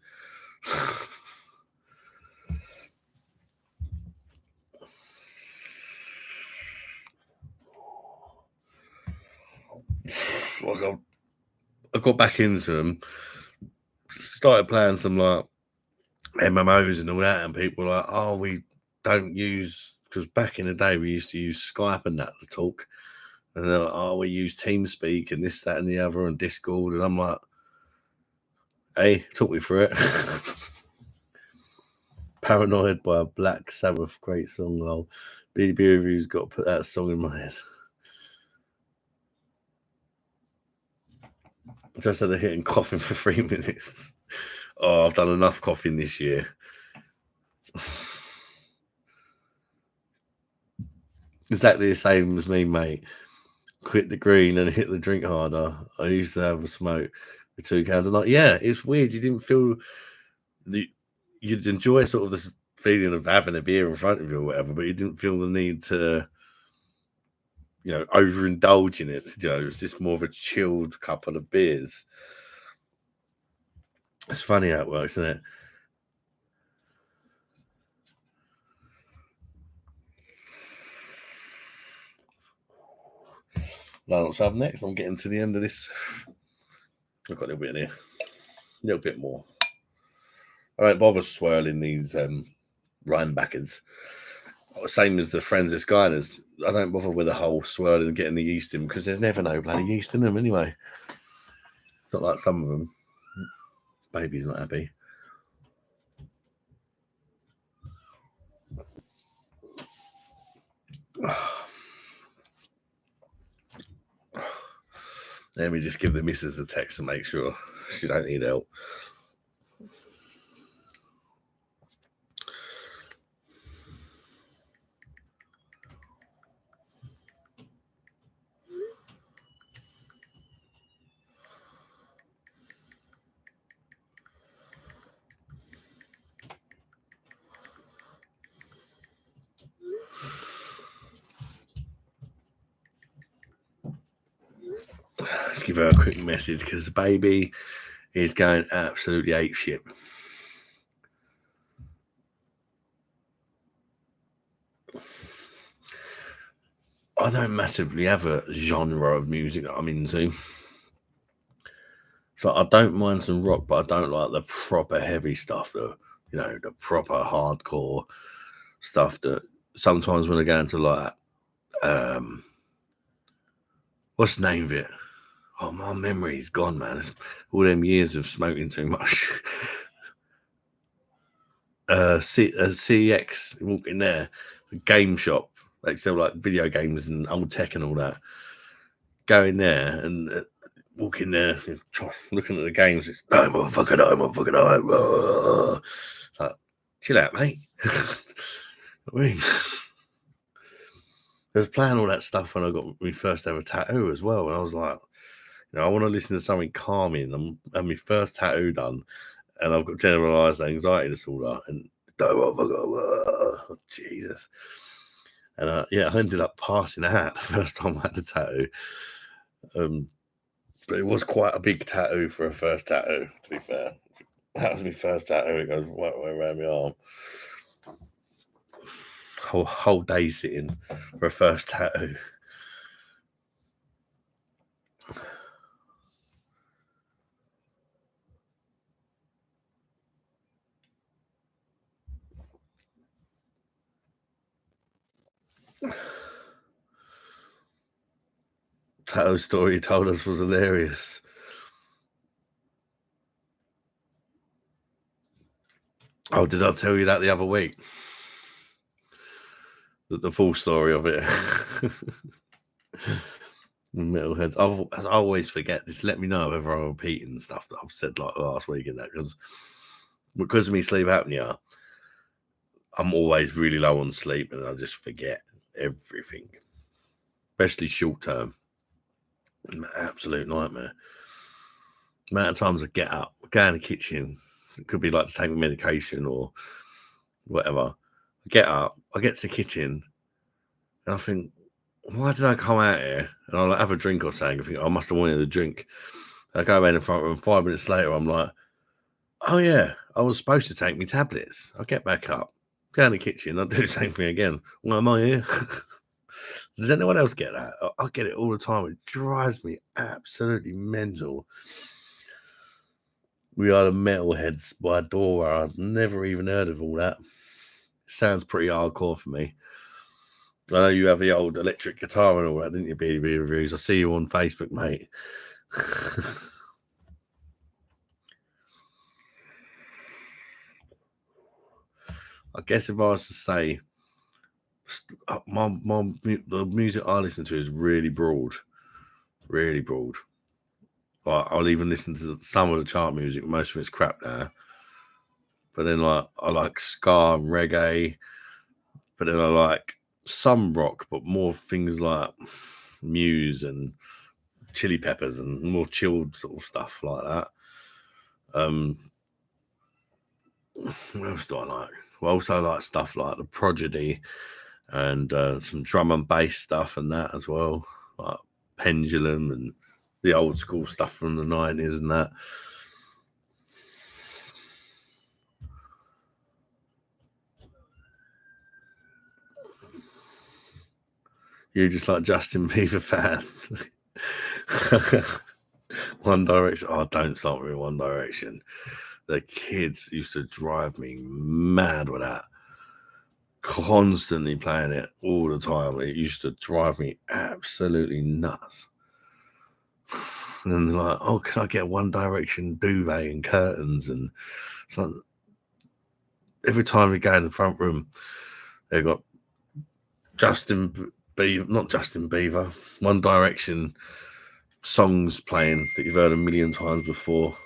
I got back into them, started playing some like MMOs and all that, and people were like, "Oh, we don't use," because back in the day we used to use Skype and that to talk, and they're like, "Oh, we use TeamSpeak and this, that, and the other, and Discord," and I'm like, "Hey, talk me through it." Paranoid by Black Sabbath, great song. Lol. BB Review's got to put that song in my head. Just had a hit and coughing for 3 minutes. Oh, I've done enough coughing this year. Exactly the same as me, mate. Quit the green and hit the drink harder. I used to have a smoke with 2 cans a night. Yeah, it's weird. You didn't feel you'd enjoy sort of this feeling of having a beer in front of you or whatever, but you didn't feel the need to, overindulge in it. It's just more of a chilled couple of beers. It's funny how it works, isn't it? Now, what's up next? I'm getting to the end of this. I've got a little bit in here. A little bit more. I don't bother swirling these Rhinebackers. Same as the Francis Guiders. I don't bother with the whole swirling and getting the yeast in because there's never no bloody yeast in them anyway. It's not like some of them. Baby's not happy. Let me just give the missus a text and make sure she don't need help. Let's give her a quick message because the baby is going absolutely apeshit. I don't massively have a genre of music that I'm into. So I don't mind some rock, but I don't like the proper heavy stuff, the proper hardcore stuff that sometimes when I go into like what's the name of it? Oh, my memory's gone, man. All them years of smoking too much. CX, walk in there, a game shop. They sell like video games and old tech and all that. Go in there and walk in there, looking at the games. It's motherfucker. Like, chill out, mate. I mean, I was playing all that stuff when I got my first ever tattoo as well, and I was like, I want to listen to something calming. I'm having my first tattoo done, and I've got generalized anxiety disorder, and Oh, Jesus. And yeah, I ended up passing out the first time I had a tattoo. But it was quite a big tattoo for a first tattoo, to be fair. That was my first tattoo. It goes right way around my arm. Whole day sitting for a first tattoo. Tattoo story he told us was hilarious. Oh, did I tell you that the other week? The full story of it. Metalheads. I always forget. Just let me know if I'm repeating stuff that I've said like last week and that, because of me sleep apnea, I'm always really low on sleep and I just forget everything, especially short term. Absolute nightmare. The amount of times I get up, go in the kitchen, it could be like to take medication or whatever. I get up, I get to the kitchen, and I think, why did I come out here? And I'll have a drink or something. I think I must have wanted a drink. I go in the front room. 5 minutes later, I'm like, oh yeah, I was supposed to take my tablets. I get back up, go in the kitchen, I do the same thing again. Why am I here? Does anyone else get that? I get it all the time. It drives me absolutely mental. We are the metalheads by Dora. I've never even heard of all that. Sounds pretty hardcore for me. I know you have the old electric guitar and all that, didn't you, BDB Reviews? I see you on Facebook, mate. I guess if I was to say, the music I listen to is really broad. Really broad. I'll even listen to some of the chart music. Most of it's crap now. But then I like ska and reggae. But then I like some rock, but more things like Muse and Chili Peppers and more chilled sort of stuff like that. What else do I like? I also like stuff like the Prodigy and some drum and bass stuff and that as well, like Pendulum and the old school stuff from the 90s and that. You're just like Justin Bieber fan. One Direction. Oh, don't start with One Direction. The kids used to drive me mad with that. Constantly playing it all the time. It used to drive me absolutely nuts. And then they're like, oh, can I get One Direction duvet and curtains? And so every time we go in the front room, they've got not Justin Bieber, One Direction songs playing that you've heard a million times before.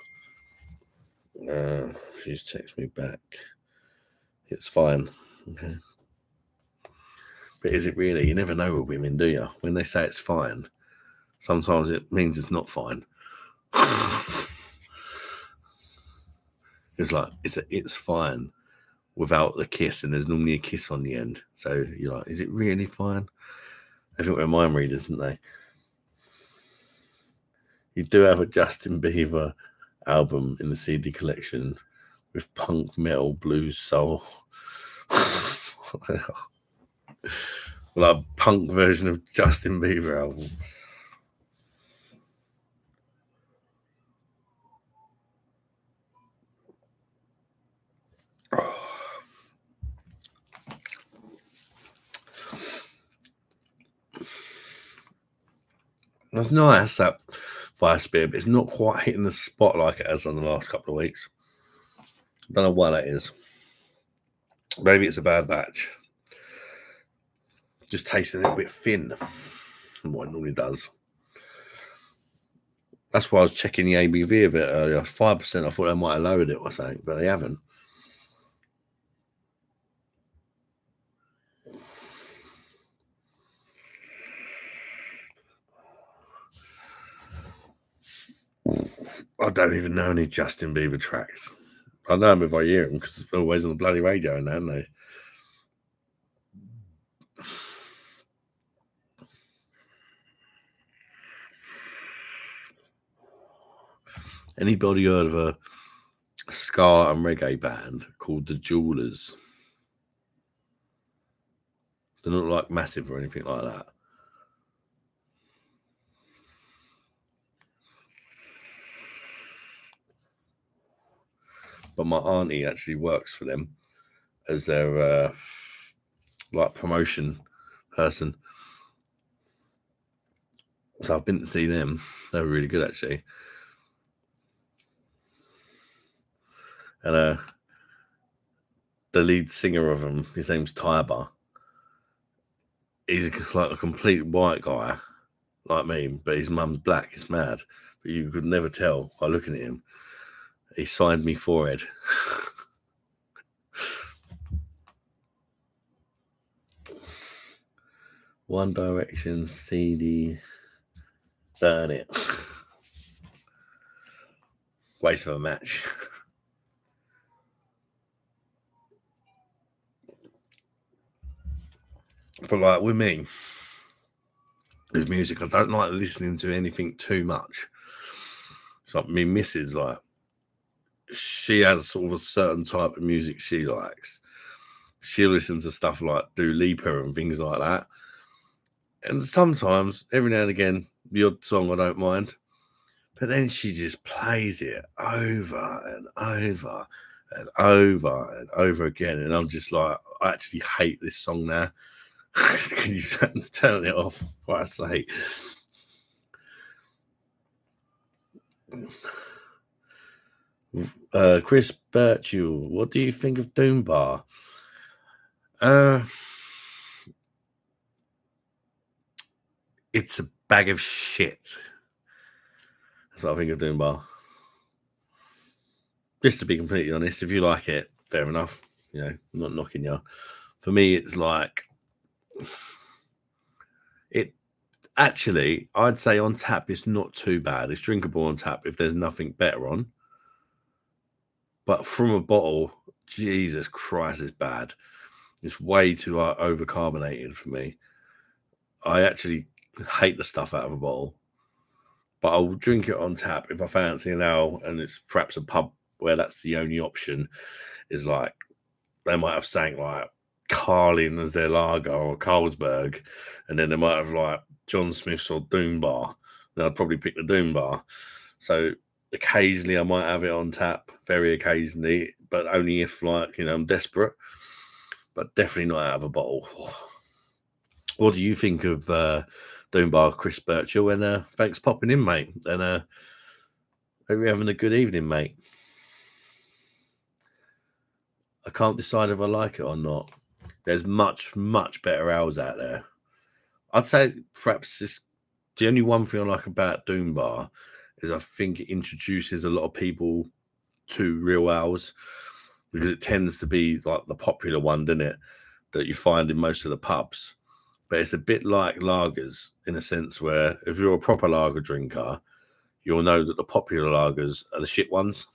She's texted me back. It's fine. Okay. But is it really? You never know with women, do you? When they say it's fine, sometimes it means it's not fine. It's like it's fine without the kiss, and there's normally a kiss on the end. So you're like, is it really fine? I think we're mind readers, isn't they? You do have a Justin Bieber album in the CD collection with punk, metal, blues, soul. Like a punk version of Justin Bieber album. It's nice, that Vice beer, but it's not quite hitting the spot like it has on the last couple of weeks. I don't know why that is. Maybe it's a bad batch. Just tasting a little bit thin from what it normally does. That's why I was checking the ABV a bit earlier. 5%. I thought they might have lowered it or something, but they haven't. I don't even know any Justin Bieber tracks. I know them if I hear them because they're always on the bloody radio now, aren't they? Anybody heard of a ska and reggae band called the Jewelers? They're not like massive or anything like that. But my auntie actually works for them as their like promotion person. So I've been to see them. They were really good actually. And the lead singer of them, his name's Tiber. He's like a complete white guy, like me, but his mum's black. It's mad. But you could never tell by looking at him. He signed me forehead. One Direction CD. Burn it. Waste of a match. But like with me, with music, I don't like listening to anything too much. It's like me missus, like, she has sort of a certain type of music she likes. She'll listen to stuff like Dua Lipa and things like that. And sometimes, every now and again, the odd song I don't mind. But then she just plays it over and over and over and over again. And I'm just like, I actually hate this song now. Can you turn it off? What I say. Chris Birchall, what do you think of Doombar? It's a bag of shit. That's what I think of Doombar. Just to be completely honest, if you like it, fair enough. You know, I'm not knocking you. For me, it's like it. Actually, I'd say on tap, it's not too bad. It's drinkable on tap if there's nothing better on. But from a bottle, Jesus Christ, it's bad. It's way too overcarbonated for me. I actually hate the stuff out of a bottle. But I'll drink it on tap if I fancy an ale and it's perhaps a pub where that's the only option. Is like they might have sang like Carlin as their lager or Carlsberg, and then they might have like John Smith's or Doombar. Then I'd probably pick the Doombar. So occasionally I might have it on tap, very occasionally, but only if like, you know, I'm desperate. But definitely not out of a bottle. What do you think of Doombar, Chris Birchall? And thanks for popping in, mate. And hope you're having a good evening, mate. I can't decide if I like it or not. There's much, much better ales out there. I'd say perhaps the only one thing I like about Doombar is I think it introduces a lot of people to real ales because it tends to be like the popular one, doesn't it? That you find in most of the pubs. But it's a bit like lagers in a sense where if you're a proper lager drinker, you'll know that the popular lagers are the shit ones.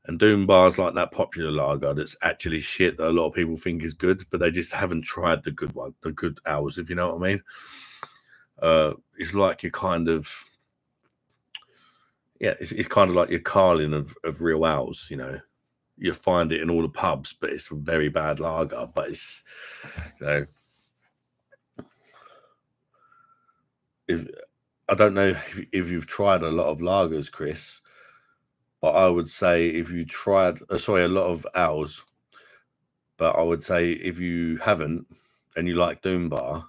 And Doombar's like that popular lager that's actually shit that a lot of people think is good, but they just haven't tried the good one, the good ales, if you know what I mean. It's like your kind of, yeah, it's kind of like your Carlin of real ales, you know. You find it in all the pubs, but it's a very bad lager. But it's, you know, I don't know if you've tried a lot of lagers, Chris, but I would say if you tried, a lot of ales, but I would say if you haven't and you like Doombar,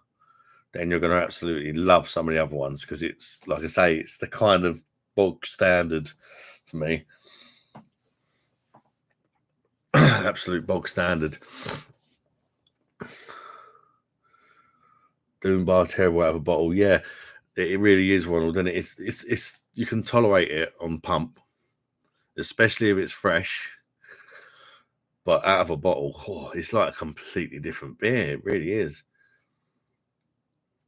then you're going to absolutely love some of the other ones because it's, like I say, it's the kind of bog standard for me. Absolute bog standard. Doombar terrible out of a bottle. Yeah, it really is, Ronald. And it's you can tolerate it on pump, especially if it's fresh. But out of a bottle, it's like a completely different beer. It really is.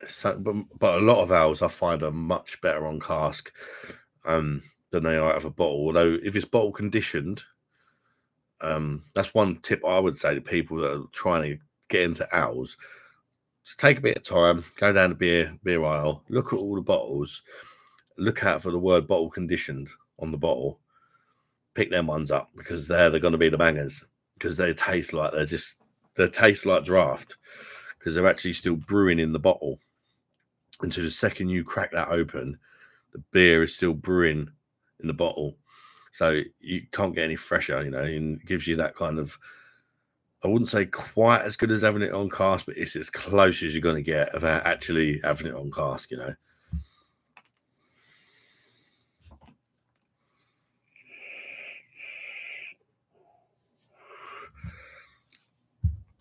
So, but a lot of ales I find are much better on cask than they are out of a bottle. Although if it's bottle conditioned, That's one tip I would say to people that are trying to get into owls. Just take a bit of time, go down the beer aisle, look at all the bottles, look out for the word bottle conditioned on the bottle. Pick them ones up because they're going to be the bangers, because they taste like they taste like draft, because they're actually still brewing in the bottle. And so the second you crack that open, the beer is still brewing in the bottle. So you can't get any fresher, you know, and it gives you that kind of, I wouldn't say quite as good as having it on cask, but it's as close as you're going to get of actually having it on cask, you know.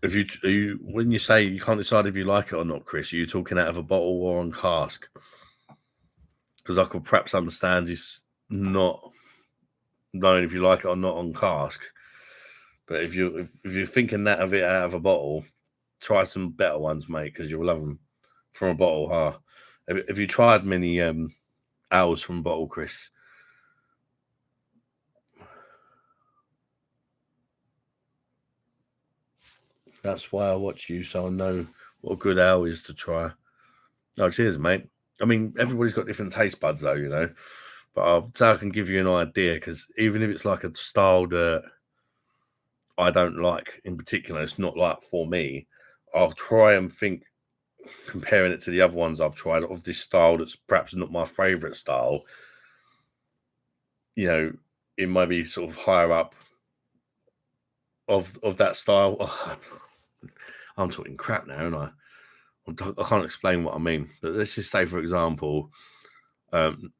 If you when you say you can't decide if you like it or not, Chris, are you talking out of a bottle or on cask? Because I could perhaps understand you not knowing if you like it or not on cask. But if you're thinking that of it out of a bottle, try some better ones, mate, because you'll love them from a bottle. Huh? Have you tried many owls from a bottle, Chris? That's why I watch you, so I know what a good owl is to try. Oh, cheers, mate. I mean, everybody's got different taste buds, though, you know. But I can give you an idea, because even if it's like a style that I don't like in particular, it's not like for me, I'll try and think, comparing it to the other ones I've tried of this style that's perhaps not my favorite style, you know, it might be sort of higher up of that style. I'm talking crap now, aren't I can't explain what I mean, but let's just say, for example, I'm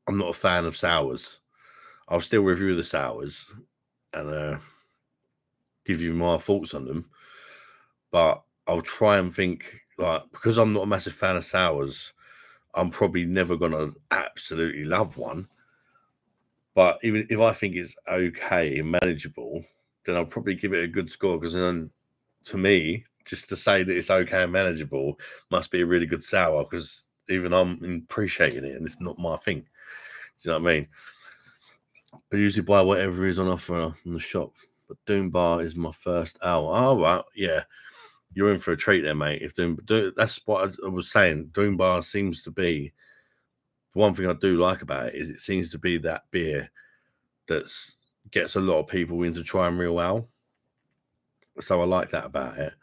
not a fan of sours. I'll still review the sours and give you my thoughts on them, but I'll try and think, like, because I'm not a massive fan of sours, I'm probably never gonna absolutely love one. But even if I think it's okay and manageable, then I'll probably give it a good score, because then, to me, just to say that it's okay and manageable must be a really good sour, because even I'm appreciating it and it's not my thing. Do you know what I mean? I usually buy whatever is on offer in the shop, but Doom Bar is my first hour. Oh, right, yeah. You're in for a treat there, mate. If that's what I was saying. Doom Bar seems to be, the one thing I do like about it is it seems to be that beer that gets a lot of people into trying real well. So I like that about it.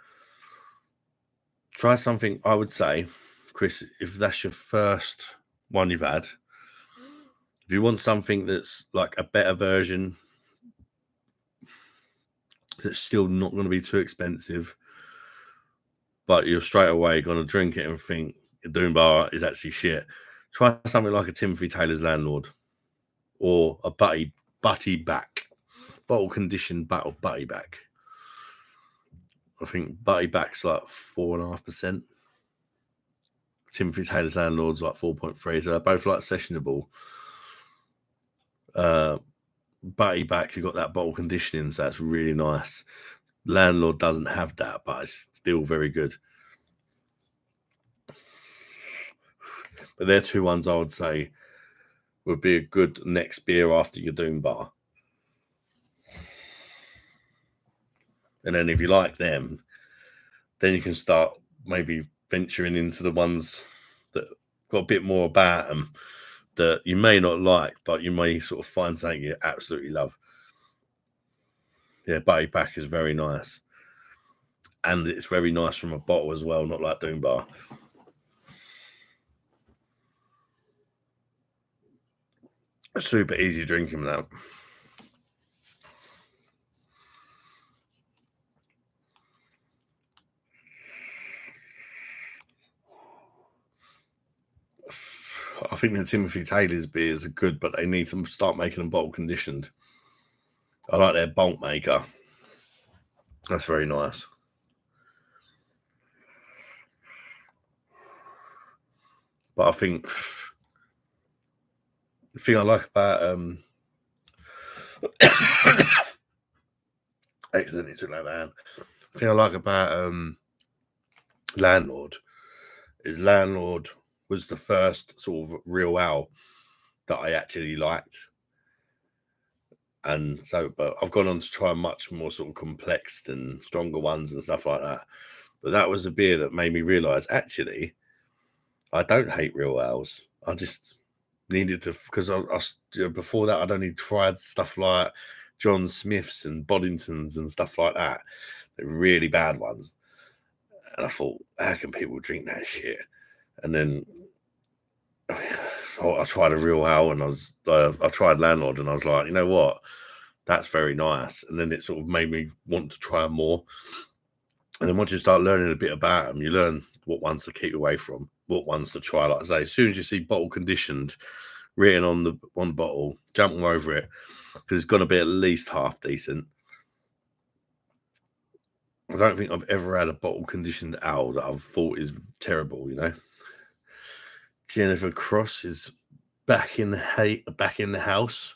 Try something, I would say, Chris, if that's your first one you've had, if you want something that's like a better version, that's still not going to be too expensive, but you're straight away going to drink it and think Doom Bar is actually shit, try something like a Timothy Taylor's Landlord or a Butty Back, bottle conditioned Butty Back. I think Butty Back's like 4.5%. Timothy Taylor's Landlord's like 4.3. So they're both like sessionable. Butty Back, you've got that bottle conditioning, so that's really nice. Landlord doesn't have that, but it's still very good. But they're two ones I would say would be a good next beer after your Doom Bar. And then if you like them, then you can start maybe venturing into the ones that got a bit more about them that you may not like, but you may sort of find something you absolutely love. Yeah, Butty Back is very nice. And it's very nice from a bottle as well, not like Doom Bar. Super easy drinking now. I think the Timothy Taylor's beers are good, but they need to start making them bottle conditioned. I like their bulk maker. That's very nice. But I think the thing I like about accidentally took that down. The thing I like about Landlord is Landlord was the first sort of real ale that I actually liked. And so, but I've gone on to try much more sort of complex and stronger ones and stuff like that. But that was a beer that made me realise, actually, I don't hate real ales. I just needed to, because before that, I'd only tried stuff like John Smith's and Boddington's and stuff like that. They're really bad ones. And I thought, how can people drink that shit? And then I tried a real ale, and I tried Landlord, and I was like, you know what? That's very nice. And then it sort of made me want to try more. And then once you start learning a bit about them, you learn what ones to keep away from, what ones to try. Like I say, as soon as you see bottle conditioned written on the one bottle, jump all over it, because it's going to be at least half decent. I don't think I've ever had a bottle conditioned ale that I've thought is terrible, you know. Jennifer Cross is back in the house.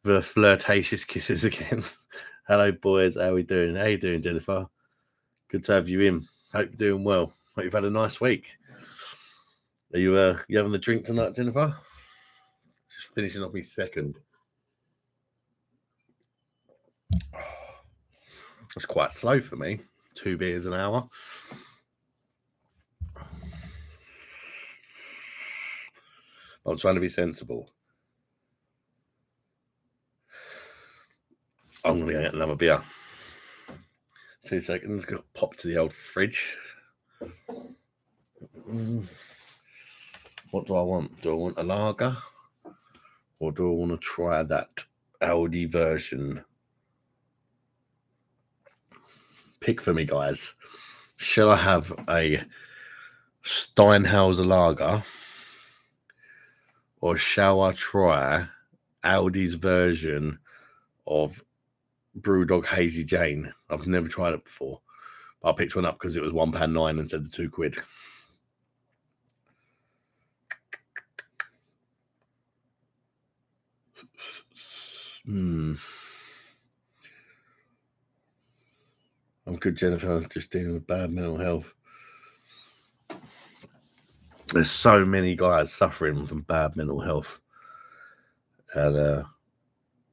The flirtatious kisses again. Hello, boys. How we doing? How you doing, Jennifer? Good to have you in. Hope you're doing well. Hope you've had a nice week. Are you having a drink tonight, Jennifer? Just finishing off my second. That's quite slow for me. 2 beers an hour. I'm trying to be sensible. I'm going to get another beer. 2 seconds. Got to pop to the old fridge. What do I want? Do I want a lager? Or do I want to try that Aldi version? Pick for me, guys. Shall I have a Steinhauser lager? Or shall I try Aldi's version of Brewdog Hazy Jane? I've never tried it before. But I picked one up because it was £1.09 instead of £2. I'm good, Jennifer. Just dealing with bad mental health. There's so many guys suffering from bad mental health. And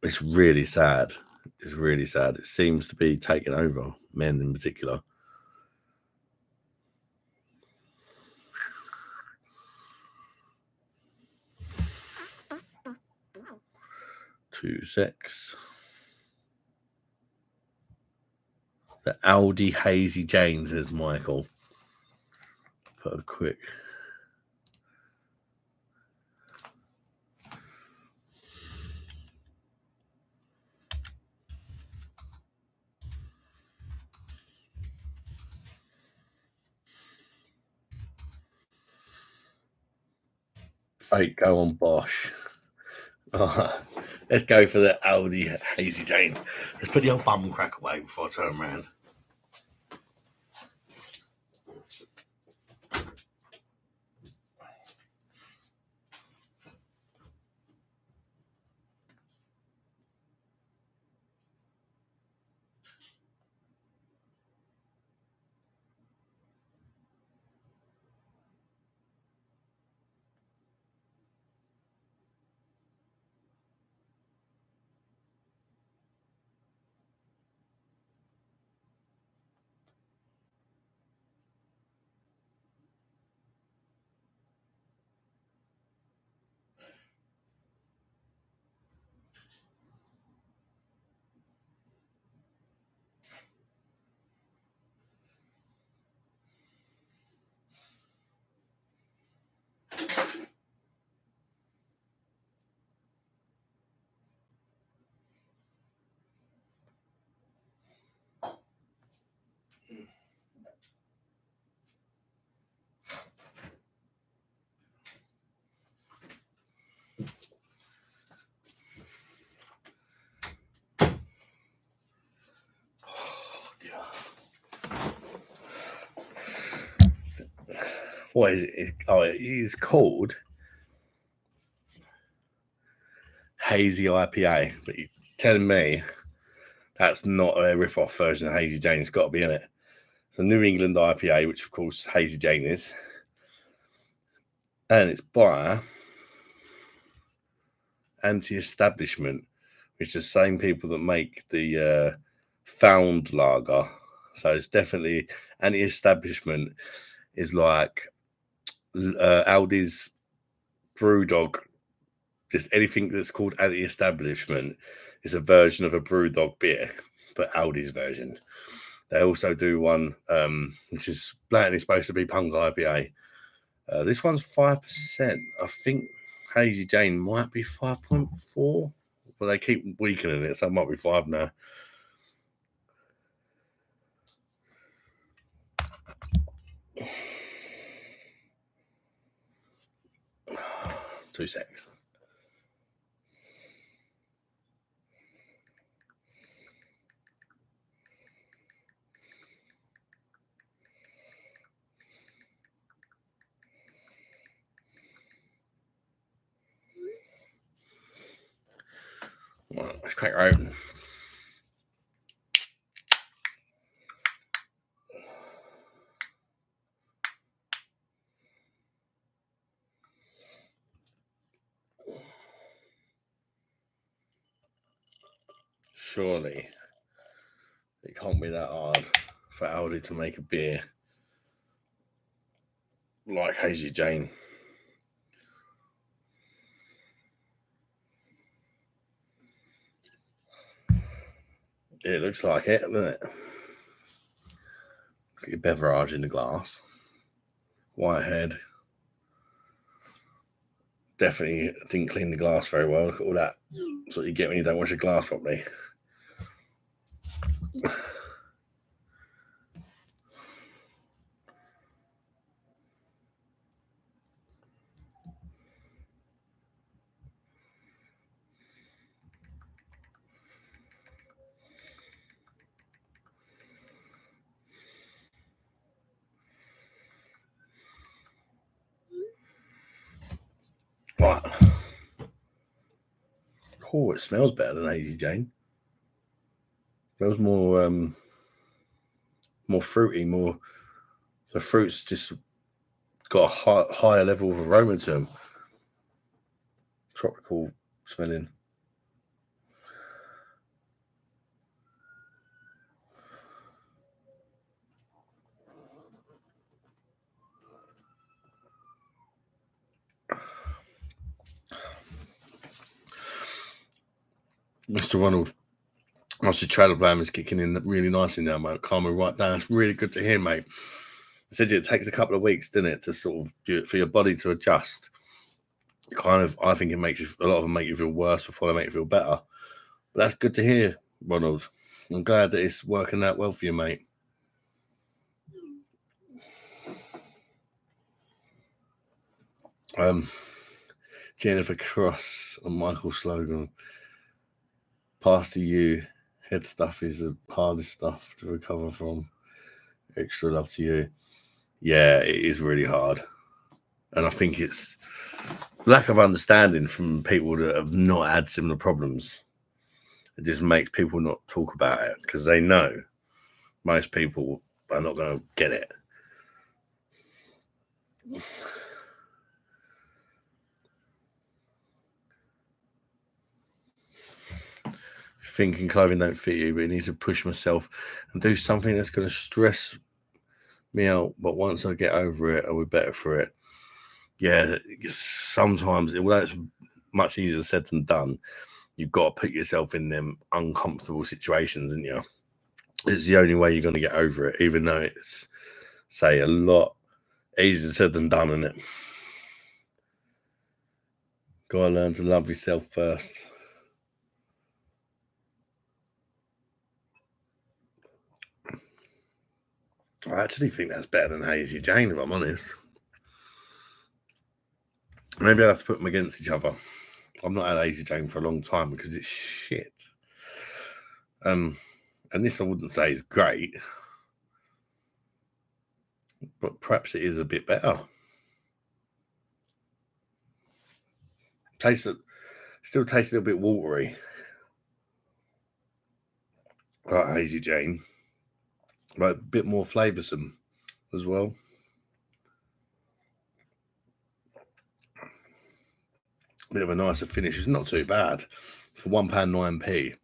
it's really sad. It's really sad. It seems to be taking over, men in particular. Two secs. The Aldi Hazy Jane, says Michael. Put a quick. Fake go on Bosch. Let's go for the Aldi Hazy Jane. Let's put the old bum crack away before I turn around. What is it? It is called Hazy IPA. But you're telling me that's not a rip-off version of Hazy Jane. It's got to be in it. It's a New England IPA, which of course Hazy Jane is. And it's by Anti-Establishment, It's the same people that make the Found Lager. So it's definitely anti-establishment. Is like Aldi's Brewdog. Just anything that's called anti-establishment is a version of a Brewdog beer, but Aldi's version. They also do one which is blatantly supposed to be Punk IPA. This one's 5%. I think Hazy Jane might be 5.4, but they keep weakening it, so it might be 5 now. Two seconds. Right, let's crack her open. Surely it can't be that hard for Aldi to make a beer like Hazy Jane. It looks like it, doesn't it? Got your beverage in the glass. Whitehead. Definitely didn't clean the glass very well. Look at all that. That's what you get when you don't wash your glass properly. Right. Oh, it smells better than Hazy Jane. Smells more fruity, more. The fruit's just got a higher level of aroma to them. Tropical smelling. Mr. Ronald, the travel plan is kicking in really nicely now, mate. Calming right down. It's really good to hear, mate. I said it takes a couple of weeks, doesn't it, to sort of do it for your body to adjust. Kind of, I think it makes you, a lot of them make you feel worse before they make you feel better. But that's good to hear, Ronald. I'm glad that it's working out well for you, mate. Jennifer Cross and Michael Slogan. Pass to you. Head stuff is the hardest stuff to recover from. Extra love to you. Yeah, it is really hard. And I think it's lack of understanding from people that have not had similar problems. It just makes people not talk about it because they know most people are not going to get it. Thinking clothing don't fit you, but I need to push myself and do something that's going to stress me out. But once I get over it, I'll be better for it. Yeah, sometimes, although it's much easier said than done, you've got to put yourself in them uncomfortable situations, and it's the only way you're going to get over it, even though it's, say, a lot easier said than done, isn't it? Got to learn to love yourself first. I actually think that's better than Hazy Jane, if I'm honest. Maybe I'll have to put them against each other. I've not had Hazy Jane for a long time because it's shit. And this I wouldn't say is great, but perhaps it is a bit better. Still tastes a little bit watery, like Hazy Jane, but a bit more flavoursome as well. bit of a nicer finish. It's not too bad for £1.09p.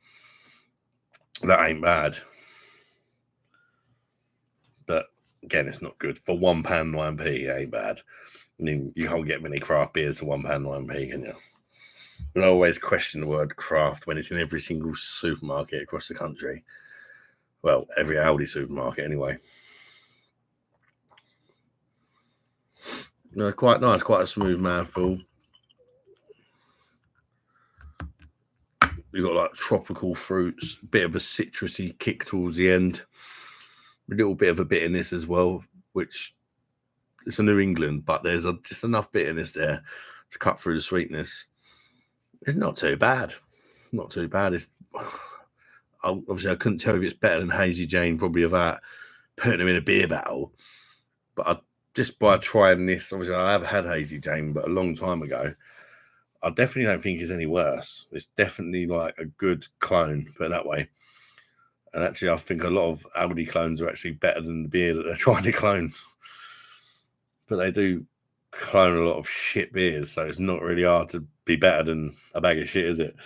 That ain't bad. But again, it's not good for £1.09p. It ain't bad. I mean, you can't get many craft beers for £1.09p, can you? I always question the word craft when it's in every single supermarket across the country. Well, every Aldi supermarket anyway. No, quite nice, quite a smooth mouthful. You've got like tropical fruits, bit of a citrusy kick towards the end, a little bit of a bitterness as well, which it's a New England, but there's just enough bitterness there to cut through the sweetness. It's not too bad. Not too bad. It's obviously I couldn't tell if it's better than Hazy Jane, probably without putting them in a beer battle. But just by trying this, obviously I have had Hazy Jane, but a long time ago. I definitely don't think it's any worse. It's definitely like a good clone, put it that way. And actually, I think a lot of Aldi clones are actually better than the beer that they're trying to clone. But they do clone a lot of shit beers, so it's not really hard to be better than a bag of shit, is it?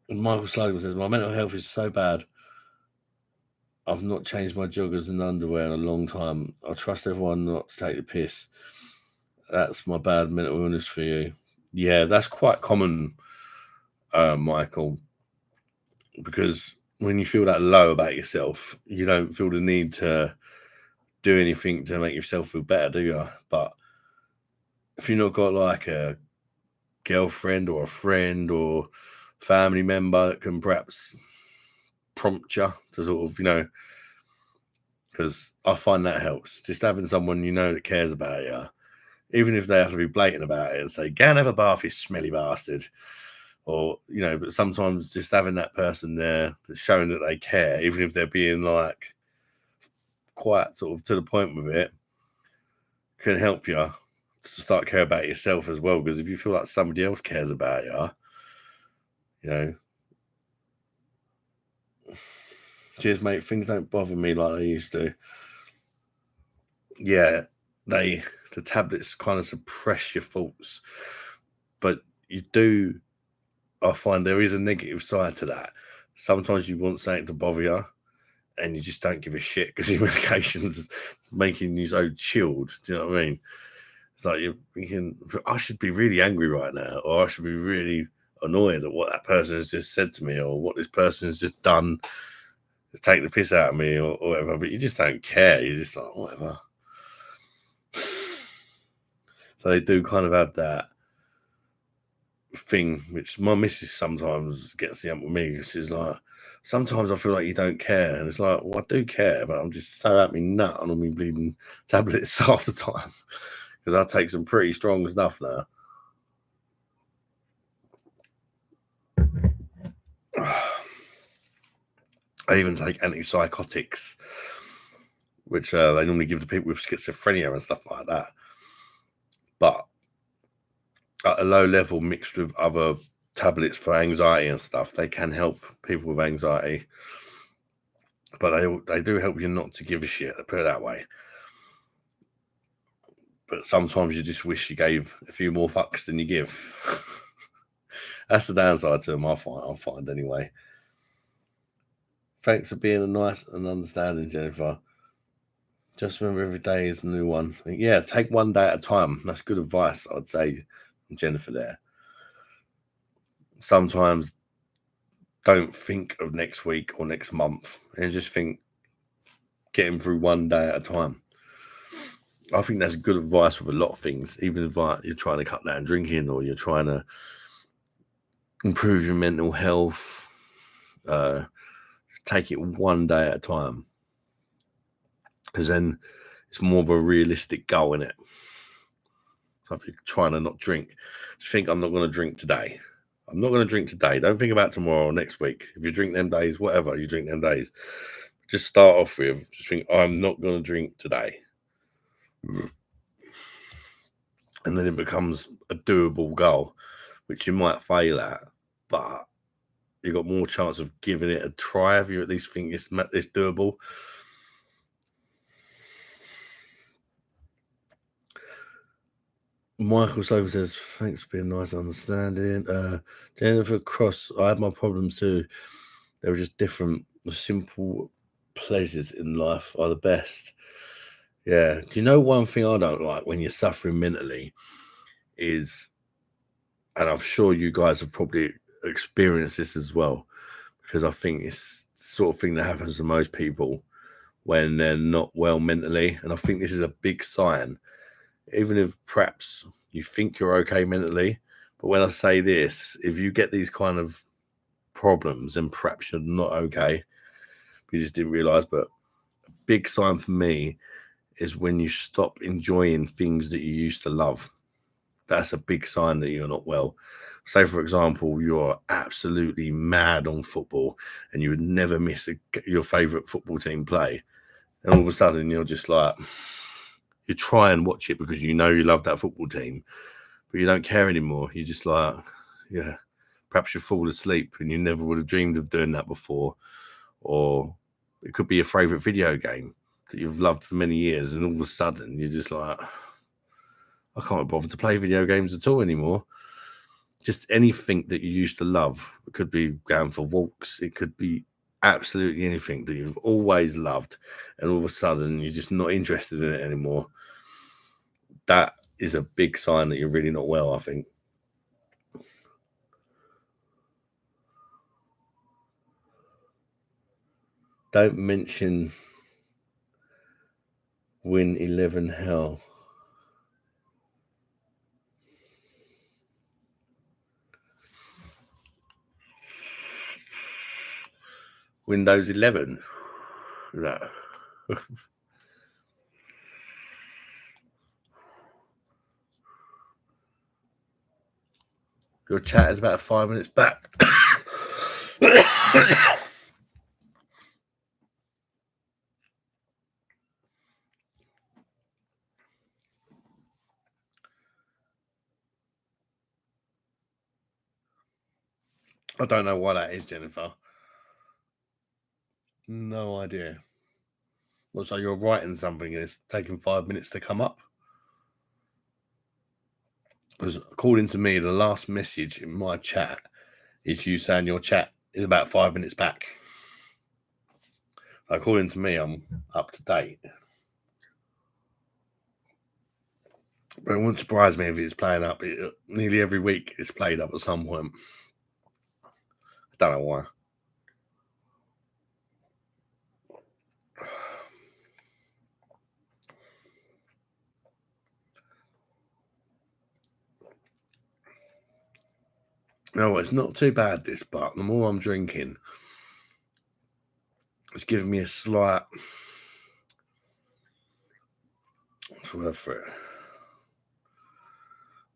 And Michael Slogan says, my mental health is so bad. I've not changed my joggers and underwear in a long time. I trust everyone not to take the piss. That's my bad mental illness for you. Yeah, that's quite common, Michael, because when you feel that low about yourself, you don't feel the need to do anything to make yourself feel better, do you? But if you've not got like a girlfriend or a friend or family member that can perhaps prompt you to sort of, because I find that helps. Just having someone that cares about you, even if they have to be blatant about it and say, go and have a bath, you smelly bastard. Or, but sometimes just having that person there that's showing that they care, even if they're being like quite sort of to the point with it, can help you to start caring about yourself as well. Because if you feel like somebody else cares about you, cheers, mate, things don't bother me like they used to. Yeah, the tablets kind of suppress your thoughts, but I find there is a negative side to that. Sometimes you want something to bother you and you just don't give a shit because your medication's making you so chilled. Do you know what I mean? It's like you're thinking, I should be really angry right now, or I should be really annoyed at what that person has just said to me, or what this person has just done to take the piss out of me, or whatever. But you just don't care. You're just like, whatever. So they do kind of have that thing, which my missus sometimes gets the ump with me. She's like, sometimes I feel like you don't care, and it's like, well, I do care, but I'm just so at me nut on me bleeding tablets half the time because I take some pretty strong stuff now. I even take antipsychotics, which they normally give to people with schizophrenia and stuff like that. But at a low level, mixed with other tablets for anxiety and stuff, they can help people with anxiety. But they do help you not to give a shit, put it that way. But sometimes you just wish you gave a few more fucks than you give. That's the downside to them, I find anyway. Thanks for being a nice and understanding, Jennifer. Just remember every day is a new one. Yeah, take one day at a time. That's good advice, I'd say, Jennifer there. Sometimes don't think of next week or next month and just think getting through one day at a time. I think that's good advice with a lot of things, even if like you're trying to cut down drinking or you're trying to improve your mental health. Just take it one day at a time, because then it's more of a realistic goal, in it. So if you're trying to not drink, just think, I'm not going to drink today. I'm not going to drink today. Don't think about tomorrow or next week. If you drink them days, whatever, you drink them days. Just start off with, just think, I'm not going to drink today. And then it becomes a doable goal, which you might fail at, but you've got more chance of giving it a try if you at least think it's doable. Michael Slover says, thanks for being nice and understanding. Jennifer Cross, I had my problems too. They were just different. The simple pleasures in life are the best. Yeah. Do you know one thing I don't like when you're suffering mentally is, and I'm sure you guys have probably experienced this as well, because I think it's the sort of thing that happens to most people when they're not well mentally. And I think this is a big sign, even if perhaps you think you're okay mentally. But when I say this, if you get these kind of problems, then perhaps you're not okay. You just didn't realize. But a big sign for me is when you stop enjoying things that you used to love. That's a big sign that you're not well. Say, for example, you're absolutely mad on football and you would never miss your favorite football team play. And all of a sudden, you're just like, you try and watch it because you know you love that football team, but you don't care anymore. You're just like, yeah, perhaps you fall asleep and you never would have dreamed of doing that before. Or it could be your favorite video game that you've loved for many years, and all of a sudden you're just like, I can't bother to play video games at all anymore. Just anything that you used to love. It could be going for walks. It could be absolutely anything that you've always loved, and all of a sudden you're just not interested in it anymore. That is a big sign that you're really not well, I think. Don't mention Win 11 Hell. Windows 11. No. Your chat is about 5 minutes back. I don't know why that is, Jennifer. No idea. Well, so you're writing something and it's taking 5 minutes to come up? Because according to me, the last message in my chat is you saying your chat is about 5 minutes back. According to me, I'm up to date. But it wouldn't surprise me if it's playing up. Nearly every week it's played up at some point. I don't know why. No, it's not too bad, this, but the more I'm drinking, it's giving me a slight... What's the word for it?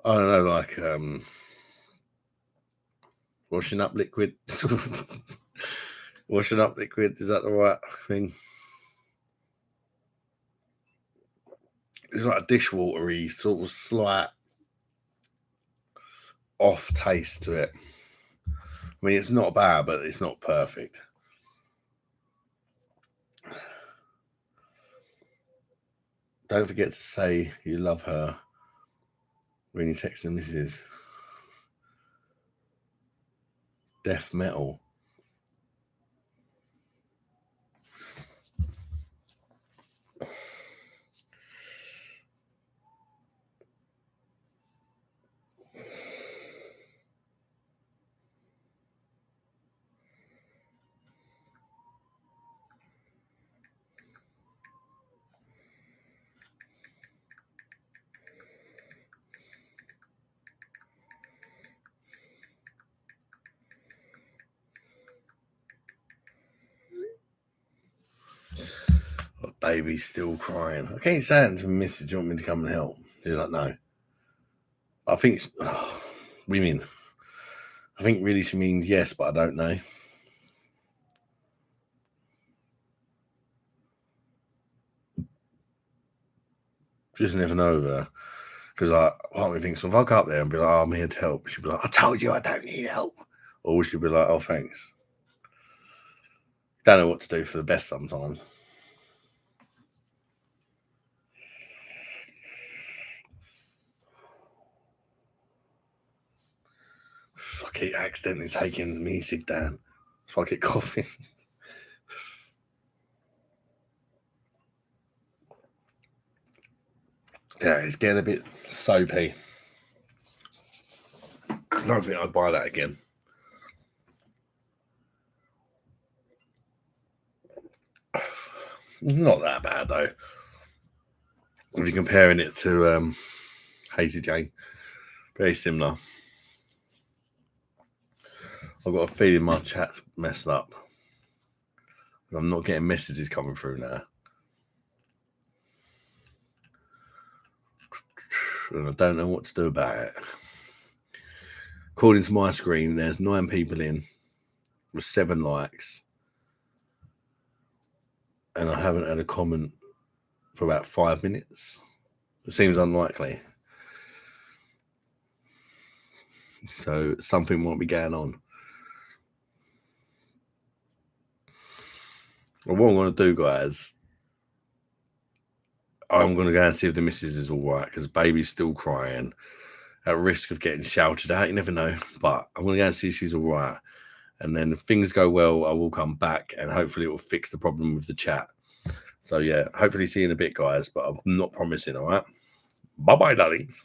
I don't know, like washing up liquid. Washing up liquid, is that the right thing? It's like a dishwatery sort of slight off taste to it. I mean, it's not bad, but it's not perfect. Don't forget to say you love her when you text the missus. Death metal. Oh, baby's still crying. I keep saying to Mrs. Do you want me to come and help? She's like, no. I think women. I think really she means yes, but I don't know. Just never know with her. Because part of me thinks, well, if I go up there and be like, oh, I'm here to help, she'd be like, I told you I don't need help. Or she'd be like, oh, thanks. Don't know what to do for the best sometimes. accidentally taking music down. So I get coughing. Yeah, it's getting a bit soapy. I don't think I'd buy that again. Not that bad though. If you're comparing it to Hazy Jane, very similar. I've got a feeling my chat's messed up. I'm not getting messages coming through now. And I don't know what to do about it. According to my screen, there's 9 people in with 7 likes. And I haven't had a comment for about 5 minutes. It seems unlikely. So something might be going on. Well, what I'm going to do, guys, I'm going to go and see if the missus is all right, because baby's still crying, at risk of getting shouted at. You never know. But I'm going to go and see if she's all right. And then if things go well, I will come back and hopefully it will fix the problem with the chat. So, yeah, hopefully see you in a bit, guys. But I'm not promising, all right? Bye-bye, darlings.